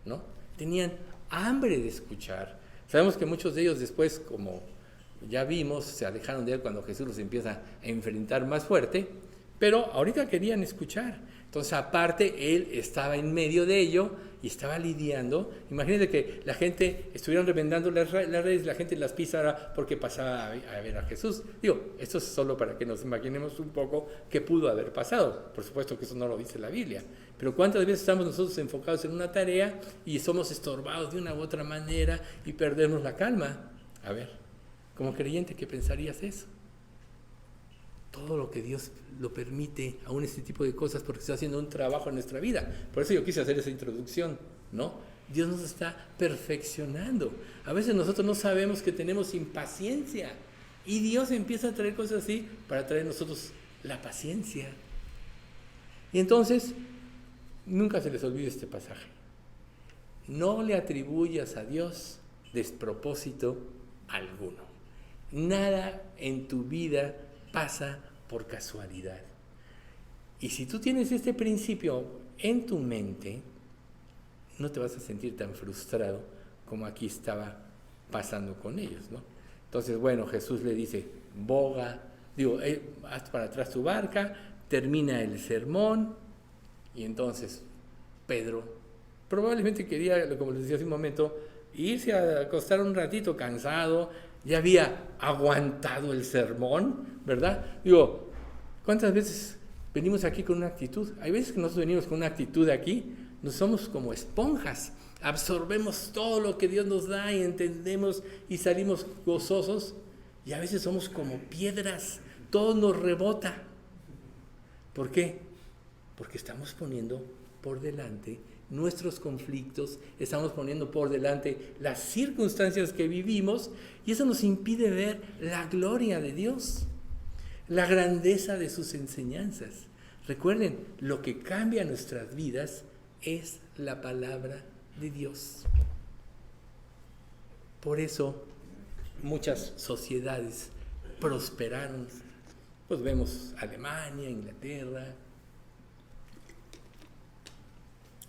B: ¿no? Tenían hambre de escuchar. Sabemos que muchos de ellos después, como ya vimos, se alejaron de él cuando Jesús los empieza a enfrentar más fuerte, pero ahorita querían escuchar. Entonces, aparte, él estaba en medio de ello y estaba lidiando. Imagínense que la gente estuvieran remendando las redes, la gente las pisara porque pasaba a ver a Jesús. Digo, esto es solo para que nos imaginemos un poco qué pudo haber pasado. Por supuesto que eso no lo dice la Biblia. Pero ¿cuántas veces estamos nosotros enfocados en una tarea y somos estorbados de una u otra manera y perdemos la calma? A ver, como creyente, ¿qué pensarías eso? Todo lo que Dios lo permite, aún este tipo de cosas, porque está haciendo un trabajo en nuestra vida. Por eso yo quise hacer esa introducción, ¿no? Dios nos está perfeccionando. A veces nosotros no sabemos que tenemos impaciencia y Dios empieza a traer cosas así para traer a nosotros la paciencia. Y entonces, nunca se les olvide este pasaje. No le atribuyas a Dios despropósito alguno. Nada en tu vida pasa por casualidad. Y si tú tienes este principio en tu mente, no te vas a sentir tan frustrado como aquí estaba pasando con ellos, ¿no? Entonces, bueno, Jesús le dice, haz para atrás tu barca, termina el sermón, y entonces Pedro probablemente quería, como les decía hace un momento, irse a acostar un ratito cansado. Ya había aguantado el sermón, ¿verdad? Digo, ¿cuántas veces venimos aquí con una actitud? Hay veces que nosotros venimos con una actitud aquí, nos somos como esponjas, absorbemos todo lo que Dios nos da y entendemos y salimos gozosos, y a veces somos como piedras, todo nos rebota. ¿Por qué? Porque estamos poniendo por delante nuestros conflictos, estamos poniendo por delante las circunstancias que vivimos, y eso nos impide ver la gloria de Dios, la grandeza de sus enseñanzas. Recuerden, lo que cambia nuestras vidas es la palabra de Dios. Por eso muchas sociedades prosperaron. Pues vemos Alemania, Inglaterra,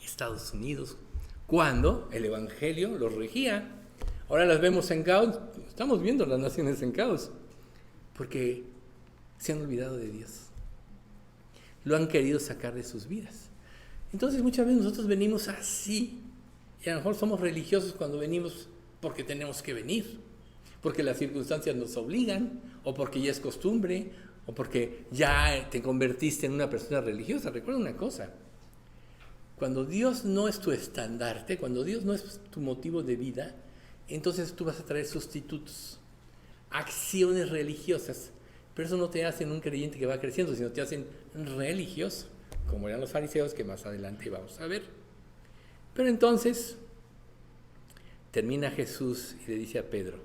B: Estados Unidos, cuando el Evangelio los regía. Ahora las vemos en caos, estamos viendo las naciones en caos, porque se han olvidado de Dios. Lo han querido sacar de sus vidas. Entonces muchas veces nosotros venimos así, y a lo mejor somos religiosos cuando venimos porque tenemos que venir, porque las circunstancias nos obligan, o porque ya es costumbre, o porque ya te convertiste en una persona religiosa. Recuerda una cosa, cuando Dios no es tu estandarte, cuando Dios no es tu motivo de vida, entonces tú vas a traer sustitutos, acciones religiosas, pero eso no te hace un creyente que va creciendo, sino te hacen religioso, como eran los fariseos, que más adelante vamos a ver. Pero entonces termina Jesús y le dice a Pedro,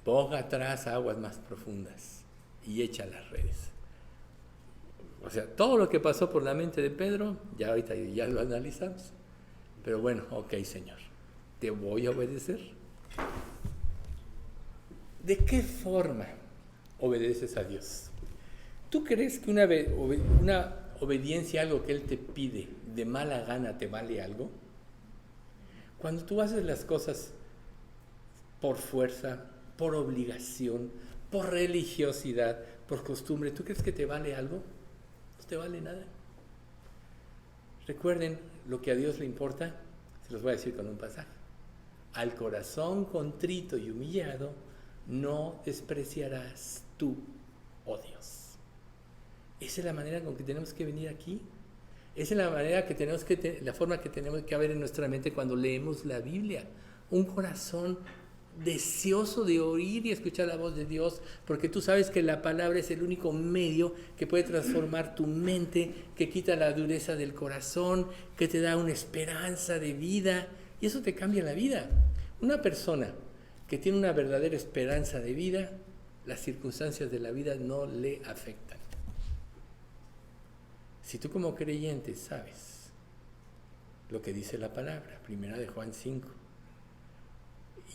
B: boga atrás a aguas más profundas y echa las redes. O sea, todo lo que pasó por la mente de Pedro, ya ahorita ya lo analizamos. Pero bueno, ok, Señor, te voy a obedecer. ¿De qué forma obedeces a Dios? ¿Tú crees que una obediencia a algo que Él te pide de mala gana te vale algo? Cuando tú haces las cosas por fuerza, por obligación, por religiosidad, por costumbre, ¿tú crees que te vale algo? No te vale nada. Recuerden, lo que a Dios le importa, se los voy a decir con un pasaje. Al corazón contrito y humillado no despreciarás tú, oh Dios. Esa es la manera con que tenemos que venir aquí. Esa es la manera que tenemos la forma que tenemos que haber en nuestra mente cuando leemos la Biblia. Un corazón deseoso de oír y escuchar la voz de Dios, porque tú sabes que la palabra es el único medio que puede transformar tu mente, que quita la dureza del corazón, que te da una esperanza de vida, y eso te cambia la vida. Una persona que tiene una verdadera esperanza de vida, las circunstancias de la vida no le afectan. Si tú como creyente sabes lo que dice la palabra, 1 de Juan 5,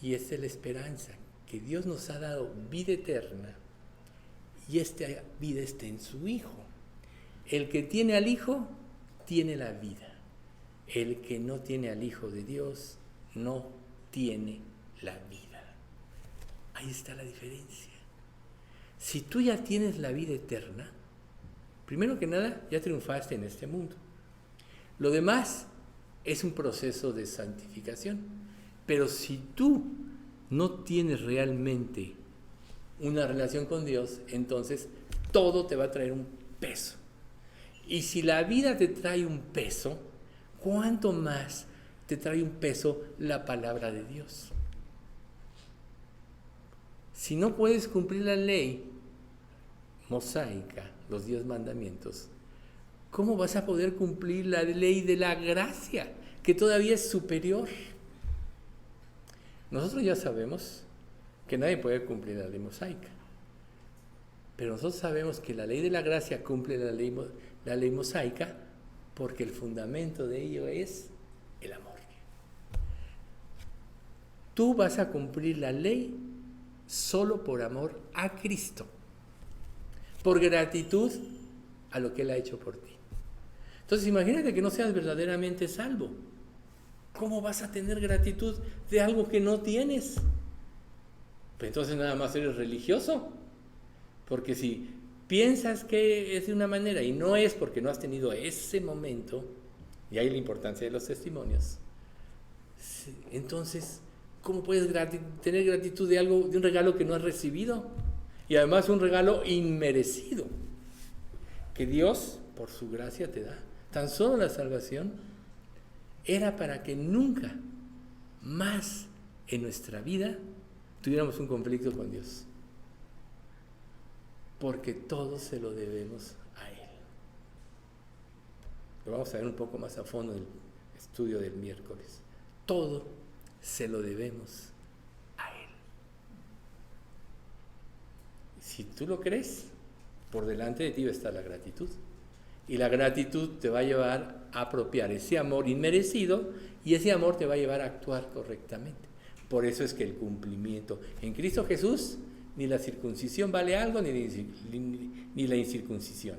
B: y esa es la esperanza, que Dios nos ha dado vida eterna, y esta vida está en su Hijo. El que tiene al Hijo, tiene la vida. El que no tiene al Hijo de Dios, no tiene la vida. Ahí está la diferencia. Si tú ya tienes la vida eterna, primero que nada, ya triunfaste en este mundo. Lo demás es un proceso de santificación. Pero si tú no tienes realmente una relación con Dios, entonces todo te va a traer un peso. Y si la vida te trae un peso, ¿cuánto más te trae un peso la palabra de Dios? Si no puedes cumplir la ley mosaica, los 10 mandamientos, ¿cómo vas a poder cumplir la ley de la gracia, que todavía es superior? Nosotros ya sabemos que nadie puede cumplir la ley mosaica, pero nosotros sabemos que la ley de la gracia cumple la ley mosaica porque el fundamento de ello es el amor. Tú vas a cumplir la ley solo por amor a Cristo, por gratitud a lo que Él ha hecho por ti. Entonces imagínate que no seas verdaderamente salvo. ¿Cómo vas a tener gratitud de algo que no tienes? Pues entonces nada más eres religioso. Porque si piensas que es de una manera y no es porque no has tenido ese momento, y ahí la importancia de los testimonios, entonces, ¿cómo puedes tener gratitud de un regalo que no has recibido? Y además un regalo inmerecido, que Dios, por su gracia, te da. Tan solo la salvación era para que nunca más en nuestra vida tuviéramos un conflicto con Dios. Porque todo se lo debemos a Él. Lo vamos a ver un poco más a fondo en el estudio del miércoles. Todo se lo debemos a Él. Si tú lo crees, por delante de ti va a estar la gratitud. Y la gratitud te va a llevar a apropiar ese amor inmerecido y ese amor te va a llevar a actuar correctamente. Por eso es que el cumplimiento en Cristo Jesús, ni la circuncisión vale algo, ni la incircuncisión,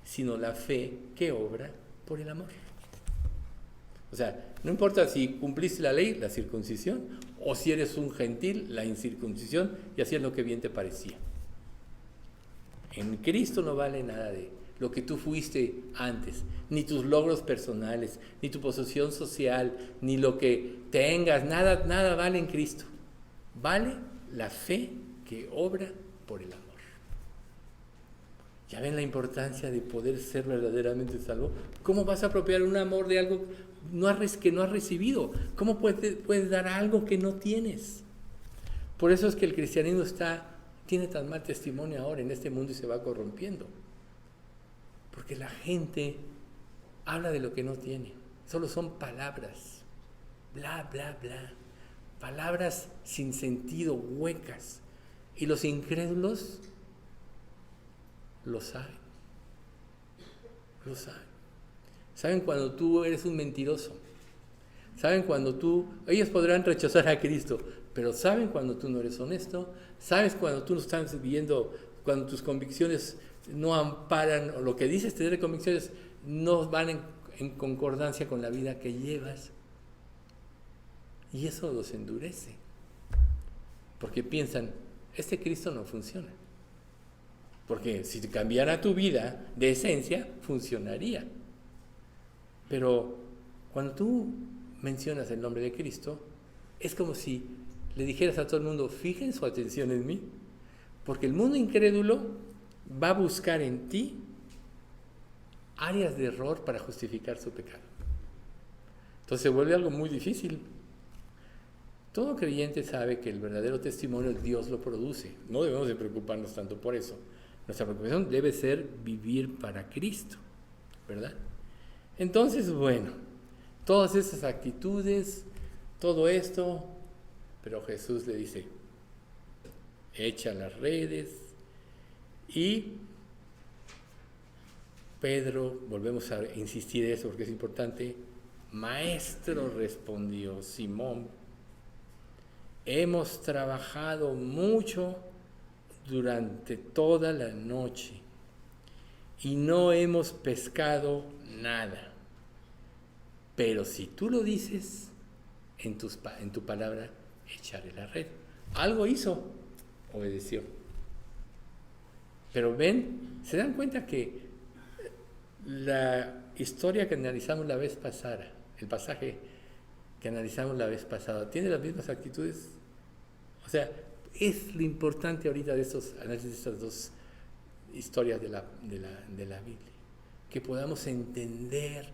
B: sino la fe que obra por el amor. O sea, no importa si cumpliste la ley, la circuncisión, o si eres un gentil, la incircuncisión, y hacías lo que bien te parecía. En Cristo no vale nada de lo que tú fuiste antes, ni tus logros personales, ni tu posición social, ni lo que tengas, nada vale en Cristo. Vale la fe que obra por el amor. ¿Ya ven la importancia de poder ser verdaderamente salvo? ¿Cómo vas a apropiar un amor de algo que no has recibido? ¿Cómo puedes dar algo que no tienes? Por eso es que el cristianismo tiene tan mal testimonio ahora en este mundo y se va corrompiendo. Porque la gente habla de lo que no tiene. Solo son palabras. Bla, bla, bla. Palabras sin sentido, huecas. Y los incrédulos lo saben. Lo saben. Saben cuando tú eres un mentiroso. Saben cuando ellos podrán rechazar a Cristo, pero saben cuando tú no eres honesto, sabes cuando tú no estás viviendo, cuando tus convicciones no amparan, o lo que dices tener convicciones no van en concordancia con la vida que llevas. Y eso los endurece, porque piensan, este Cristo no funciona. Porque si cambiara tu vida de esencia, funcionaría. Pero cuando tú mencionas el nombre de Cristo, es como si le dijeras a todo el mundo, fijen su atención en mí, porque el mundo incrédulo va a buscar en ti áreas de error para justificar su pecado. Entonces se vuelve algo muy difícil. Todo creyente sabe que el verdadero testimonio Dios lo produce. No debemos de preocuparnos tanto por eso. Nuestra preocupación debe ser vivir para Cristo, ¿verdad? Entonces, bueno, todas esas actitudes, todo esto, pero Jesús le dice, echa las redes. Y Pedro, volvemos a insistir en eso porque es importante, Maestro, respondió Simón, hemos trabajado mucho durante toda la noche y no hemos pescado nada. Pero si tú lo dices, en tu palabra, echaré la red. Algo hizo, obedeció. Pero ven, se dan cuenta que la historia que analizamos la vez pasada, el pasaje que analizamos la vez pasada, tiene las mismas actitudes. O sea, es lo importante ahorita de estos análisis de estas dos historias de la Biblia, que podamos entender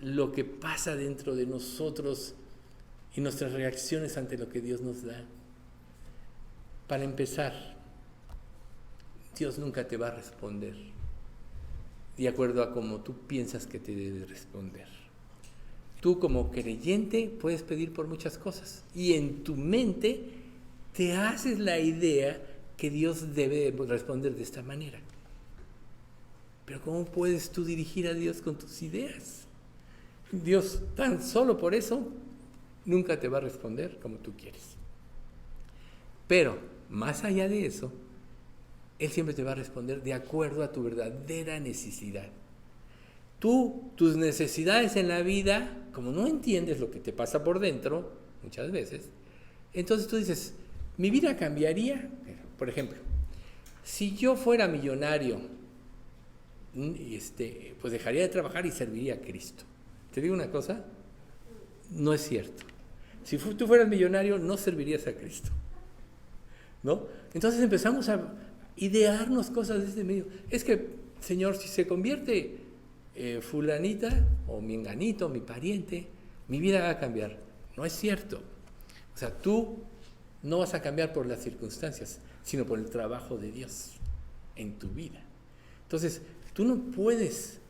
B: lo que pasa dentro de nosotros y nuestras reacciones ante lo que Dios nos da. Para empezar, Dios nunca te va a responder de acuerdo a cómo tú piensas que te debe responder. Tú como creyente puedes pedir por muchas cosas y en tu mente te haces la idea que Dios debe responder de esta manera. Pero ¿cómo puedes tú dirigir a Dios con tus ideas? Dios tan solo por eso nunca te va a responder como tú quieres. Pero más allá de eso, Él siempre te va a responder de acuerdo a tu verdadera necesidad. Tus necesidades en la vida, como no entiendes lo que te pasa por dentro, muchas veces, entonces tú dices, mi vida cambiaría. Por ejemplo, si yo fuera millonario, pues dejaría de trabajar y serviría a Cristo. ¿Te digo una cosa? No es cierto. Si tú fueras millonario, no servirías a Cristo, ¿no? Entonces empezamos a idearnos cosas de este medio. Es que, Señor, si se convierte fulanita o menganito, mi pariente, mi vida va a cambiar. No es cierto. O sea, tú no vas a cambiar por las circunstancias, sino por el trabajo de Dios en tu vida. Entonces, tú no puedes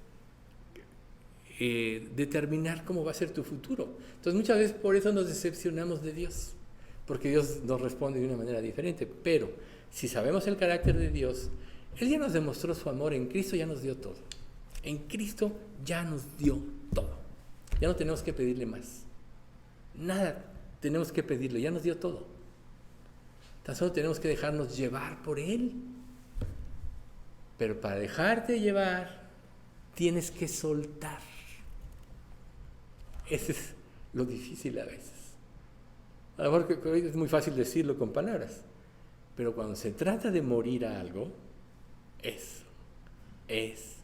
B: determinar cómo va a ser tu futuro. Entonces, muchas veces por eso nos decepcionamos de Dios, porque Dios nos responde de una manera diferente. Pero si sabemos el carácter de Dios, Él ya nos demostró su amor, en Cristo ya nos dio todo. En Cristo ya nos dio todo. Ya no tenemos que pedirle más. Nada tenemos que pedirle, ya nos dio todo. Tan solo tenemos que dejarnos llevar por Él. Pero para dejarte llevar, tienes que soltar. Ese es lo difícil a veces. A lo mejor que es muy fácil decirlo con palabras, pero cuando se trata de morir a algo, eso es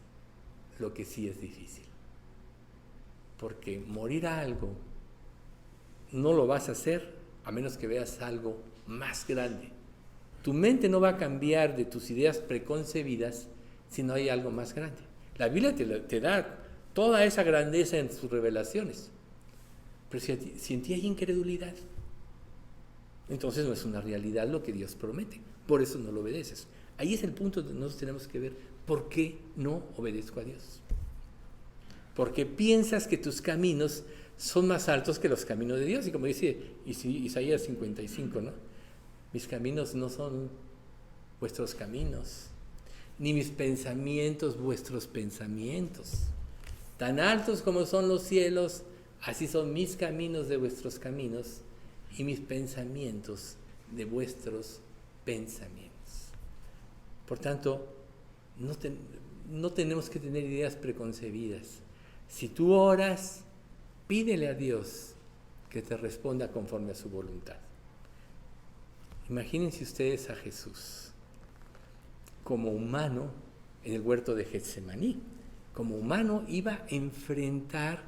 B: lo que sí es difícil. Porque morir a algo no lo vas a hacer a menos que veas algo más grande. Tu mente no va a cambiar de tus ideas preconcebidas si no hay algo más grande. La Biblia te da toda esa grandeza en sus revelaciones. Pero si en ti hay incredulidad, entonces no es una realidad lo que Dios promete. Por eso no lo obedeces. Ahí es el punto donde nosotros tenemos que ver por qué no obedezco a Dios. Porque piensas que tus caminos son más altos que los caminos de Dios. Y como dice Isaías 55, ¿no? Mis caminos no son vuestros caminos, ni mis pensamientos vuestros pensamientos. Tan altos como son los cielos, así son mis caminos de vuestros caminos y mis pensamientos de vuestros pensamientos. Por tanto, no tenemos que tener ideas preconcebidas. Si tú oras, pídele a Dios que te responda conforme a su voluntad. Imagínense ustedes a Jesús como humano en el huerto de Getsemaní. Como humano iba a enfrentar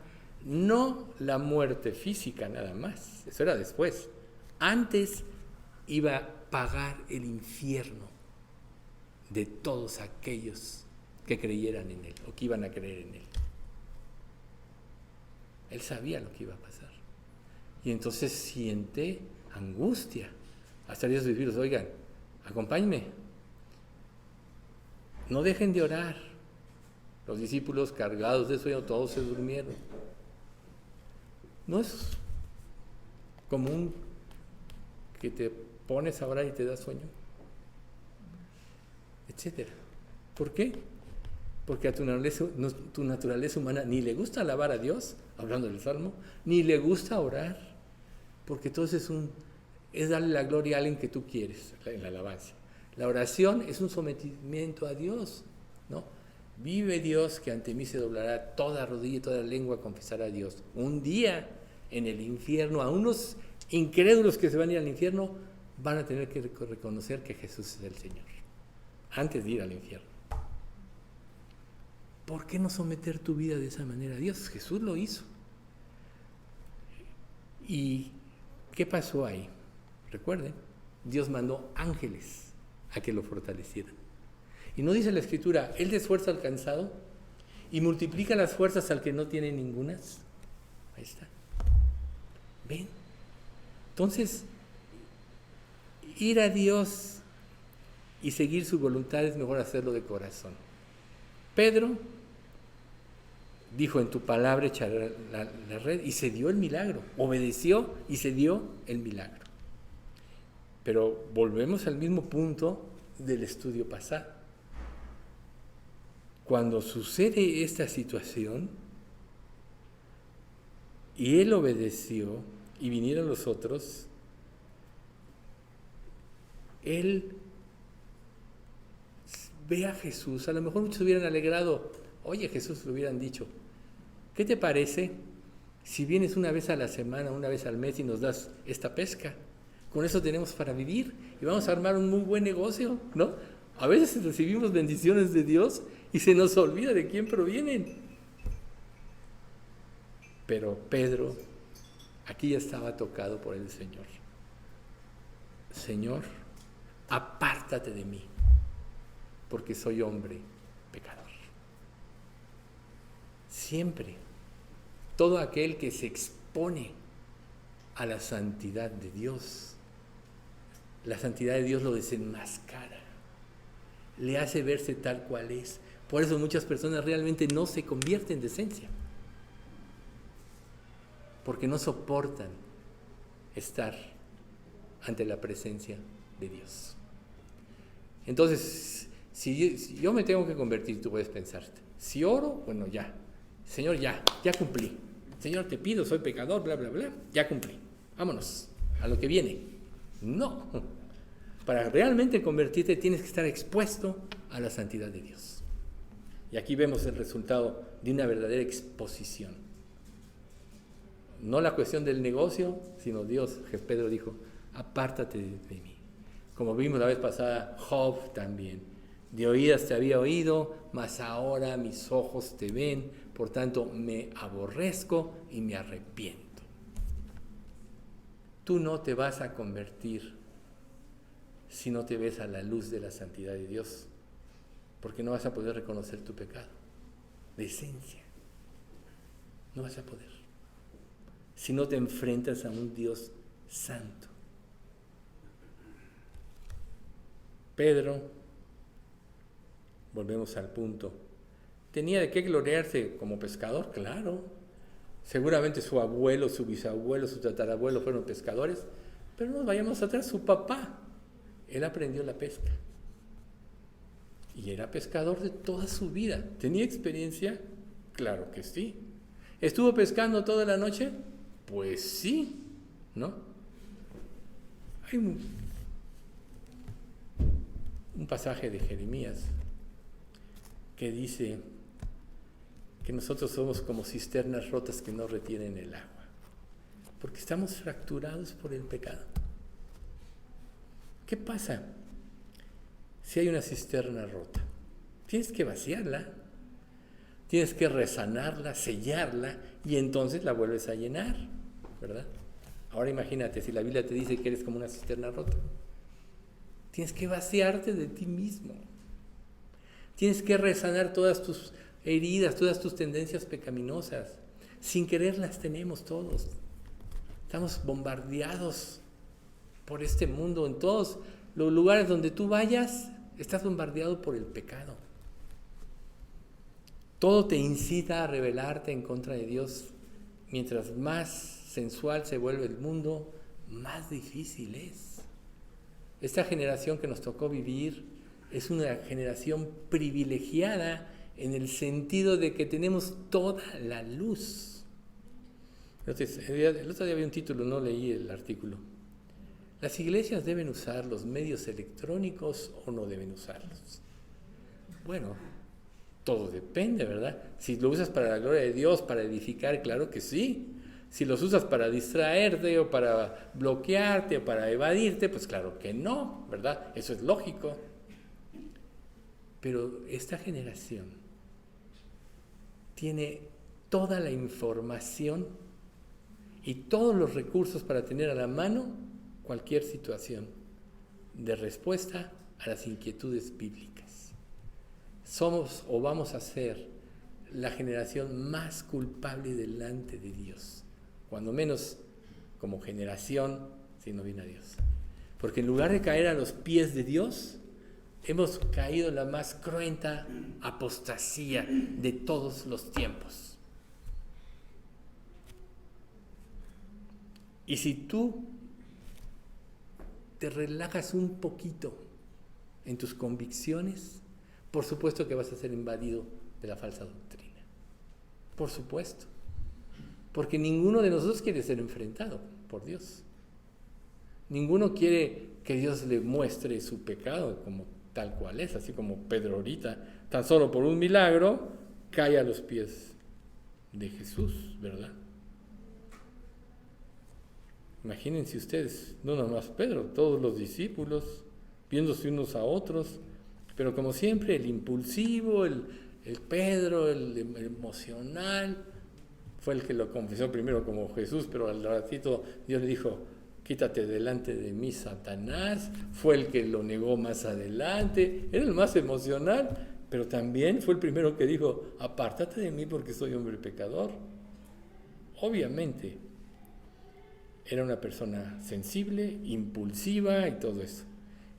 B: no la muerte física nada más, eso era después. Antes iba a pagar el infierno de todos aquellos que creyeran en Él o que iban a creer en Él. Él sabía lo que iba a pasar. Y entonces siente angustia. Hasta Dios les dijo, oigan, acompáñenme. No dejen de orar. Los discípulos cargados de sueño, todos se durmieron. No es común que te pones a orar y te da sueño, etcétera. ¿Por qué? Porque a tu naturaleza humana ni le gusta alabar a Dios, hablando del Salmo, ni le gusta orar, porque entonces es darle la gloria a alguien que tú quieres, en la alabanza. La oración es un sometimiento a Dios, ¿no? Vive Dios, que ante mí se doblará toda rodilla y toda lengua confesará a Dios. Un día en el infierno, a unos incrédulos que se van a ir al infierno, van a tener que reconocer que Jesús es el Señor, antes de ir al infierno. ¿Por qué no someter tu vida de esa manera a Dios? Jesús lo hizo. ¿Y qué pasó ahí? Recuerden, Dios mandó ángeles a que lo fortalecieran. Y no dice la Escritura, Él da esfuerzo al cansado y multiplica las fuerzas al que no tiene ningunas. Ahí está. ¿Ven? Entonces, ir a Dios y seguir su voluntad es mejor hacerlo de corazón. Pedro dijo, en tu palabra echaré la red, y se dio el milagro. Obedeció y se dio el milagro. Pero volvemos al mismo punto del estudio pasado. Cuando sucede esta situación y él obedeció y vinieron los otros, él ve a Jesús. A lo mejor muchos hubieran alegrado, oye, Jesús, le hubieran dicho, ¿qué te parece si vienes una vez a la semana, una vez al mes y nos das esta pesca? Con eso tenemos para vivir y vamos a armar un muy buen negocio, ¿no? A veces recibimos bendiciones de Dios y se nos olvida de quién provienen. Pero Pedro aquí ya estaba tocado por el Señor. Señor, apártate de mí, porque soy hombre pecador. Siempre, todo aquel que se expone a la santidad de Dios, la santidad de Dios lo desenmascara, le hace verse tal cual es. Por eso muchas personas realmente no se convierten de esencia, porque no soportan estar ante la presencia de Dios. Entonces, si yo me tengo que convertir, tú puedes pensarte, si oro, bueno, ya, Señor, ya cumplí. Señor, te pido, soy pecador, bla, bla, bla, ya cumplí. Vámonos a lo que viene. No. Para realmente convertirte tienes que estar expuesto a la santidad de Dios. Y aquí vemos el resultado de una verdadera exposición. No la cuestión del negocio, sino Dios, que Pedro dijo, apártate de mí. Como vimos la vez pasada, Job también. De oídas te había oído, mas ahora mis ojos te ven, por tanto me aborrezco y me arrepiento. Tú no te vas a convertir si no te ves a la luz de la santidad de Dios, porque no vas a poder reconocer tu pecado de esencia. No vas a poder. Si no te enfrentas a un Dios santo. Pedro, volvemos al punto, ¿tenía de qué gloriarse como pescador? Claro. Seguramente su abuelo, su bisabuelo, su tatarabuelo fueron pescadores, pero no nos vayamos atrás, su papá, él aprendió la pesca. Y era pescador de toda su vida. ¿Tenía experiencia? Claro que sí. ¿Estuvo pescando toda la noche? Pues sí, ¿no? Hay un pasaje de Jeremías que dice que nosotros somos como cisternas rotas que no retienen el agua, porque estamos fracturados por el pecado. ¿Qué pasa si hay una cisterna rota? Tienes que vaciarla, tienes que resanarla, sellarla, y entonces la vuelves a llenar, ¿verdad? Ahora imagínate, si la Biblia te dice que eres como una cisterna rota, tienes que vaciarte de ti mismo. Tienes que resanar todas tus heridas, todas tus tendencias pecaminosas. Sin querer las tenemos todos. Estamos bombardeados por este mundo. En todos los lugares donde tú vayas, estás bombardeado por el pecado. Todo te incita a rebelarte en contra de Dios. Mientras más sensual se vuelve el mundo, más difícil es. Esta generación que nos tocó vivir es una generación privilegiada en el sentido de que tenemos toda la luz. Entonces, el otro día había un título, no leí el artículo. ¿Las iglesias deben usar los medios electrónicos o no deben usarlos? Bueno, todo depende, ¿verdad? Si lo usas para la gloria de Dios, para edificar, claro que sí. Si los usas para distraerte o para bloquearte o para evadirte, pues claro que no, ¿verdad? Eso es lógico. Pero esta generación tiene toda la información y todos los recursos para tener a la mano cualquier situación de respuesta a las inquietudes bíblicas. Somos o vamos a ser la generación más culpable delante de Dios, cuando menos como generación, si no viene a Dios. Porque en lugar de caer a los pies de Dios, hemos caído en la más cruenta apostasía de todos los tiempos. Y si tú te relajas un poquito en tus convicciones, por supuesto que vas a ser invadido de la falsa doctrina. Por supuesto. Porque ninguno de nosotros quiere ser enfrentado por Dios. Ninguno quiere que Dios le muestre su pecado como tal cual es, así como Pedro ahorita, tan solo por un milagro, cae a los pies de Jesús, ¿verdad? Imagínense ustedes, no nomás Pedro, todos los discípulos, viéndose unos a otros, pero como siempre, el impulsivo, el Pedro, el emocional, fue el que lo confesó primero como Jesús, pero al ratito Dios le dijo, quítate delante de mí, Satanás. Fue el que lo negó más adelante, era el más emocional, pero también fue el primero que dijo, apártate de mí porque soy hombre pecador. Obviamente, era una persona sensible, impulsiva y todo eso.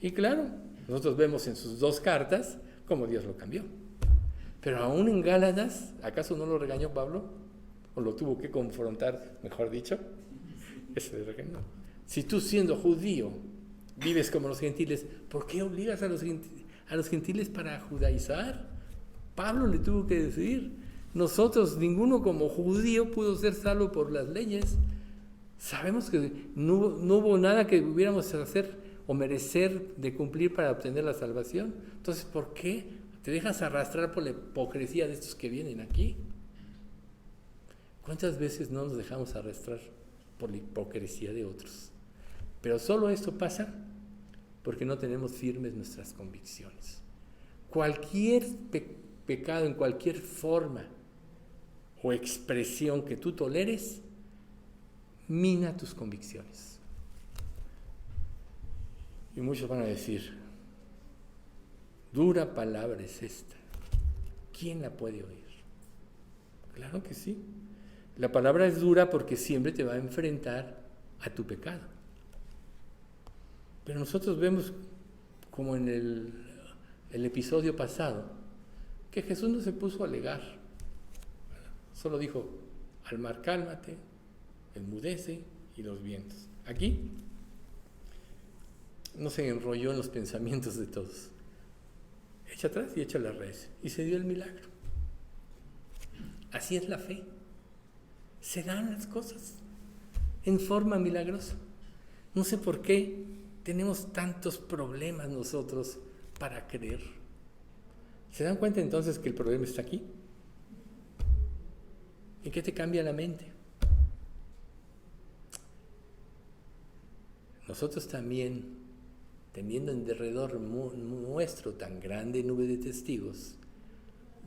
B: Y claro, nosotros vemos en sus dos cartas cómo Dios lo cambió. Pero aún en Gálatas, ¿acaso no lo regañó Pablo? ¿O lo tuvo que confrontar, mejor dicho? Ese regaño. Si tú siendo judío vives como los gentiles, ¿por qué obligas a los gentiles para judaizar? Pablo le tuvo que decir, nosotros, ninguno como judío pudo ser salvo por las leyes. Sabemos que no hubo nada que hubiéramos hacer o merecer de cumplir para obtener la salvación. Entonces, ¿por qué te dejas arrastrar por la hipocresía de estos que vienen aquí? ¿Cuántas veces no nos dejamos arrastrar por la hipocresía de otros? Pero solo esto pasa porque no tenemos firmes nuestras convicciones. Cualquier pecado en cualquier forma o expresión que tú toleres, mina tus convicciones. Y muchos van a decir, dura palabra es esta. ¿Quién la puede oír? Claro que sí. La palabra es dura porque siempre te va a enfrentar a tu pecado. Pero nosotros vemos, como en el episodio pasado, que Jesús no se puso a alegar. Solo dijo, al mar cálmate, enmudece y los vientos. Aquí no se enrolló en los pensamientos de todos. Echa atrás y echa las redes. Y se dio el milagro. Así es la fe. se dan las cosas en forma milagrosa. No sé por qué tenemos tantos problemas nosotros para creer. ¿Se dan cuenta entonces que el problema está aquí? ¿En qué te cambia la mente? Nosotros también, teniendo en derredor nuestro tan grande nube de testigos,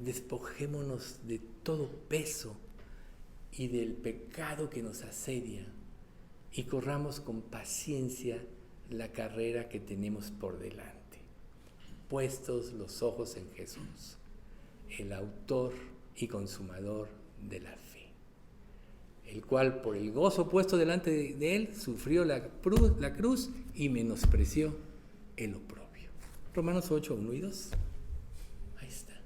B: despojémonos de todo peso y del pecado que nos asedia y corramos con paciencia la carrera que tenemos por delante, puestos los ojos en Jesús, el autor y consumador de la fe, el cual por el gozo puesto delante de él sufrió la cruz y menospreció el oprobio. Romanos 8, 1 y 2. Ahí está.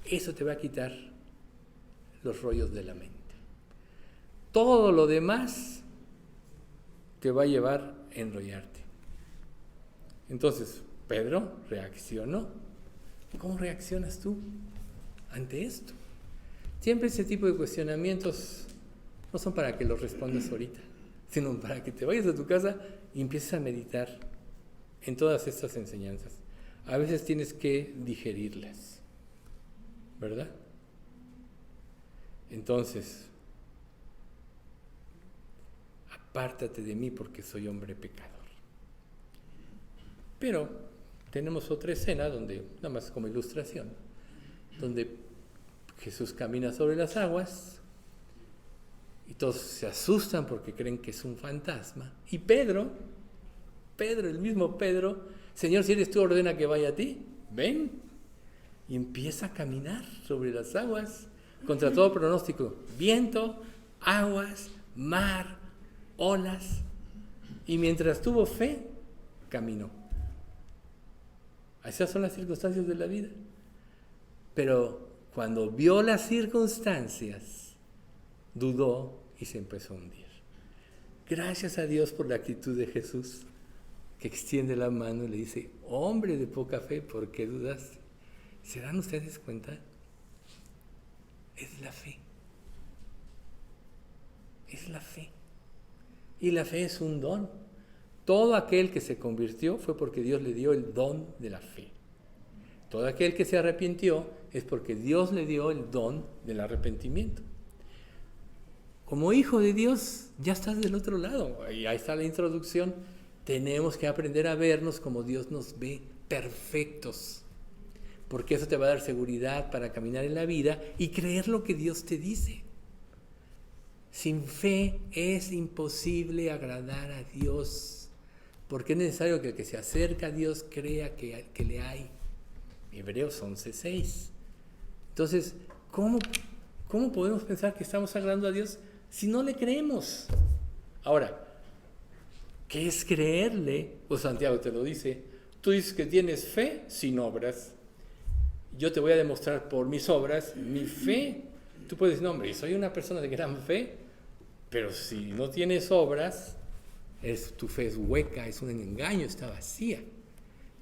B: Eso te va a quitar los rollos de la mente. Todo lo demás te va a llevar a enrollarte. Entonces, Pedro reaccionó. ¿Cómo reaccionas tú ante esto? Siempre ese tipo de cuestionamientos no son para que los respondas ahorita, sino para que te vayas a tu casa y empieces a meditar en todas estas enseñanzas. A veces tienes que digerirlas, ¿verdad? Entonces, apártate de mí porque soy hombre pecador. Pero tenemos otra escena donde, nada más como ilustración, donde Jesús camina sobre las aguas y todos se asustan porque creen que es un fantasma. Y Pedro, el mismo Pedro, Señor, si eres tú, ordena que vaya a ti, ven. Y empieza a caminar sobre las aguas contra todo pronóstico. Viento, aguas, mar, olas. Y mientras tuvo fe, caminó. Esas son las circunstancias de la vida. Pero cuando vio las circunstancias, dudó y se empezó a hundir. Gracias a Dios por la actitud de Jesús, que extiende la mano y le dice, hombre de poca fe, ¿por qué dudaste? ¿Se dan ustedes cuenta? Es la fe. Es la fe. Y la fe es un don. Todo aquel que se convirtió fue porque Dios le dio el don de la fe. Todo aquel que se arrepintió es porque Dios le dio el don del arrepentimiento. Como hijo de Dios, ya estás del otro lado. Y ahí está la introducción. Tenemos que aprender a vernos como Dios nos ve, perfectos. Porque eso te va a dar seguridad para caminar en la vida y creer lo que Dios te dice. Sin fe es imposible agradar a Dios, porque es necesario que el que se acerca a Dios crea que le hay. Hebreos 11:6. Entonces, ¿cómo podemos pensar que estamos agradando a Dios si no le creemos? Ahora, ¿qué es creerle? Pues Santiago te lo dice. Tú dices que tienes fe sin obras. Yo te voy a demostrar por mis obras mi fe. Tú puedes decir, no, hombre, soy una persona de gran fe, pero si no tienes obras, tu fe es hueca, es un engaño, está vacía.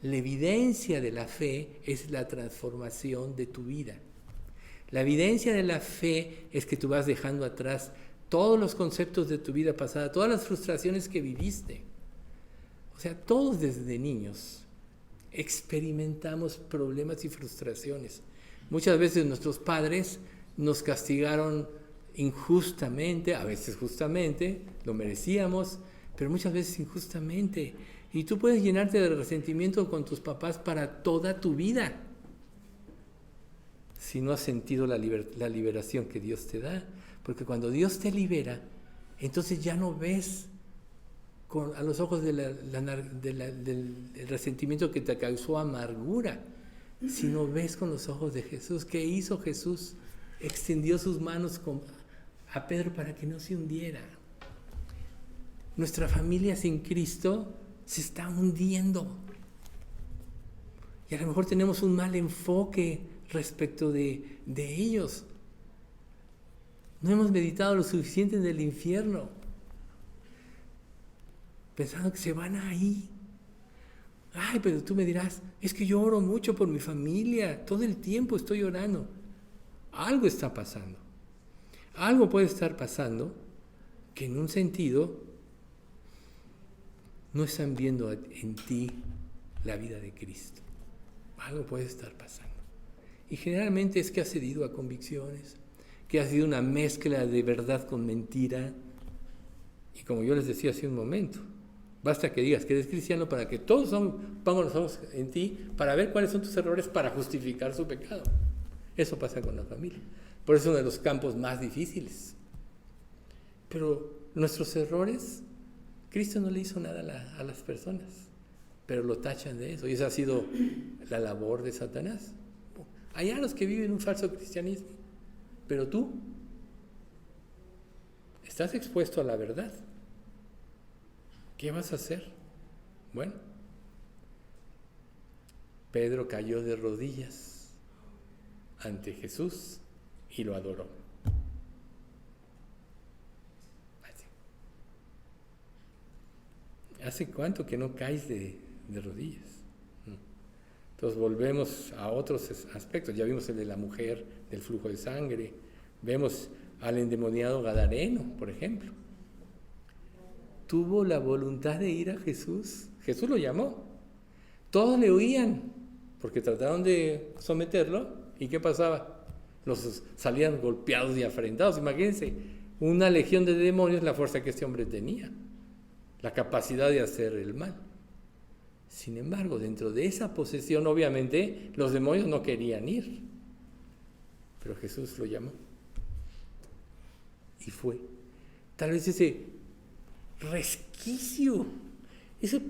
B: La evidencia de la fe es la transformación de tu vida. La evidencia de la fe es que tú vas dejando atrás todos los conceptos de tu vida pasada, todas las frustraciones que viviste. O sea, todos desde niños experimentamos problemas y frustraciones. Muchas veces nuestros padres nos castigaron injustamente, a veces justamente, lo merecíamos, pero muchas veces injustamente. Y tú puedes llenarte de resentimiento con tus papás para toda tu vida, si no has sentido la liberación que Dios te da. Porque cuando Dios te libera, entonces ya no ves a los ojos del resentimiento que te causó amargura, sino ves con los ojos de Jesús. ¿Qué hizo Jesús? Extendió sus manos a Pedro para que no se hundiera. Nuestra familia sin Cristo se está hundiendo. Y a lo mejor tenemos un mal enfoque respecto de ellos. No hemos meditado lo suficiente en el infierno, pensando que se van ahí. Ay, pero tú me dirás, es que yo oro mucho por mi familia, todo el tiempo estoy orando. Algo está pasando. Algo puede estar pasando que en un sentido no están viendo en ti la vida de Cristo. Algo puede estar pasando. Y generalmente es que has cedido a convicciones, que ha sido una mezcla de verdad con mentira. Y como yo les decía hace un momento, basta que digas que eres cristiano para que todos pongan los ojos en ti para ver cuáles son tus errores para justificar su pecado. Eso pasa con la familia. Por eso es uno de los campos más difíciles. Pero nuestros errores, Cristo no le hizo nada a las personas, pero lo tachan de eso. Y esa ha sido la labor de Satanás. Hay los que viven un falso cristianismo, pero tú estás expuesto a la verdad. ¿Qué vas a hacer? Bueno, Pedro cayó de rodillas ante Jesús y lo adoró. ¿Hace cuánto que no caes de rodillas? Entonces volvemos a otros aspectos. Ya vimos el de la mujer del flujo de sangre. Vemos al endemoniado gadareno, por ejemplo. Tuvo la voluntad de ir a Jesús. Jesús lo llamó. Todos le oían porque trataron de someterlo. ¿Y qué pasaba? Los salían golpeados y afrentados. Imagínense, una legión de demonios, la fuerza que este hombre tenía, la capacidad de hacer el mal. Sin embargo, dentro de esa posesión, obviamente, los demonios no querían ir. Pero Jesús lo llamó. Y fue. Tal vez ese resquicio, ese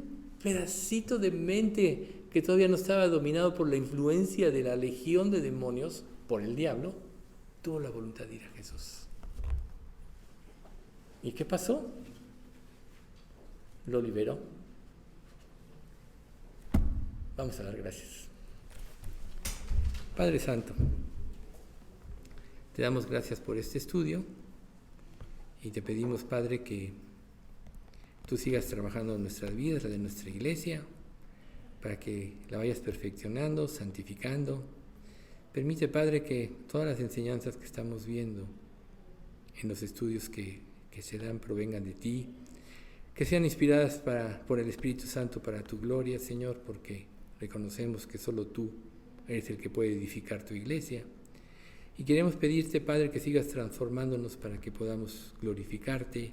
B: pedacito de mente que todavía no estaba dominado por la influencia de la legión de demonios, por el diablo, tuvo la voluntad de ir a Jesús. ¿Y qué pasó? Lo liberó. Vamos a dar gracias. Padre Santo, te damos gracias por este estudio y te pedimos, Padre, que tú sigas trabajando en nuestras vidas, la de nuestra iglesia, para que la vayas perfeccionando, santificando. Permite, Padre, que todas las enseñanzas que estamos viendo en los estudios que se dan provengan de ti, que sean inspiradas por el Espíritu Santo para tu gloria, Señor, porque reconocemos que solo tú eres el que puede edificar tu iglesia. Y queremos pedirte, Padre, que sigas transformándonos para que podamos glorificarte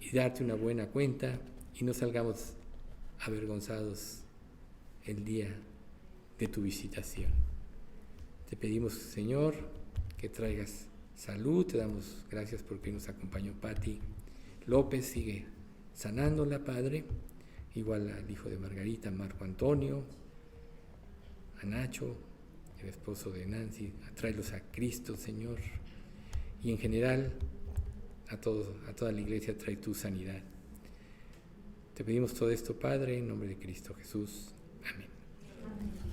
B: y darte una buena cuenta y no salgamos avergonzados el día de tu visitación. Te pedimos, Señor, que traigas salud. Te damos gracias porque nos acompañó Pati López. Sigue sanándola, Padre. Igual al hijo de Margarita, Marco Antonio, a Nacho, el esposo de Nancy. Tráelos a Cristo, Señor. Y en general, a toda la iglesia trae tu sanidad. Te pedimos todo esto, Padre, en nombre de Cristo Jesús. Amén.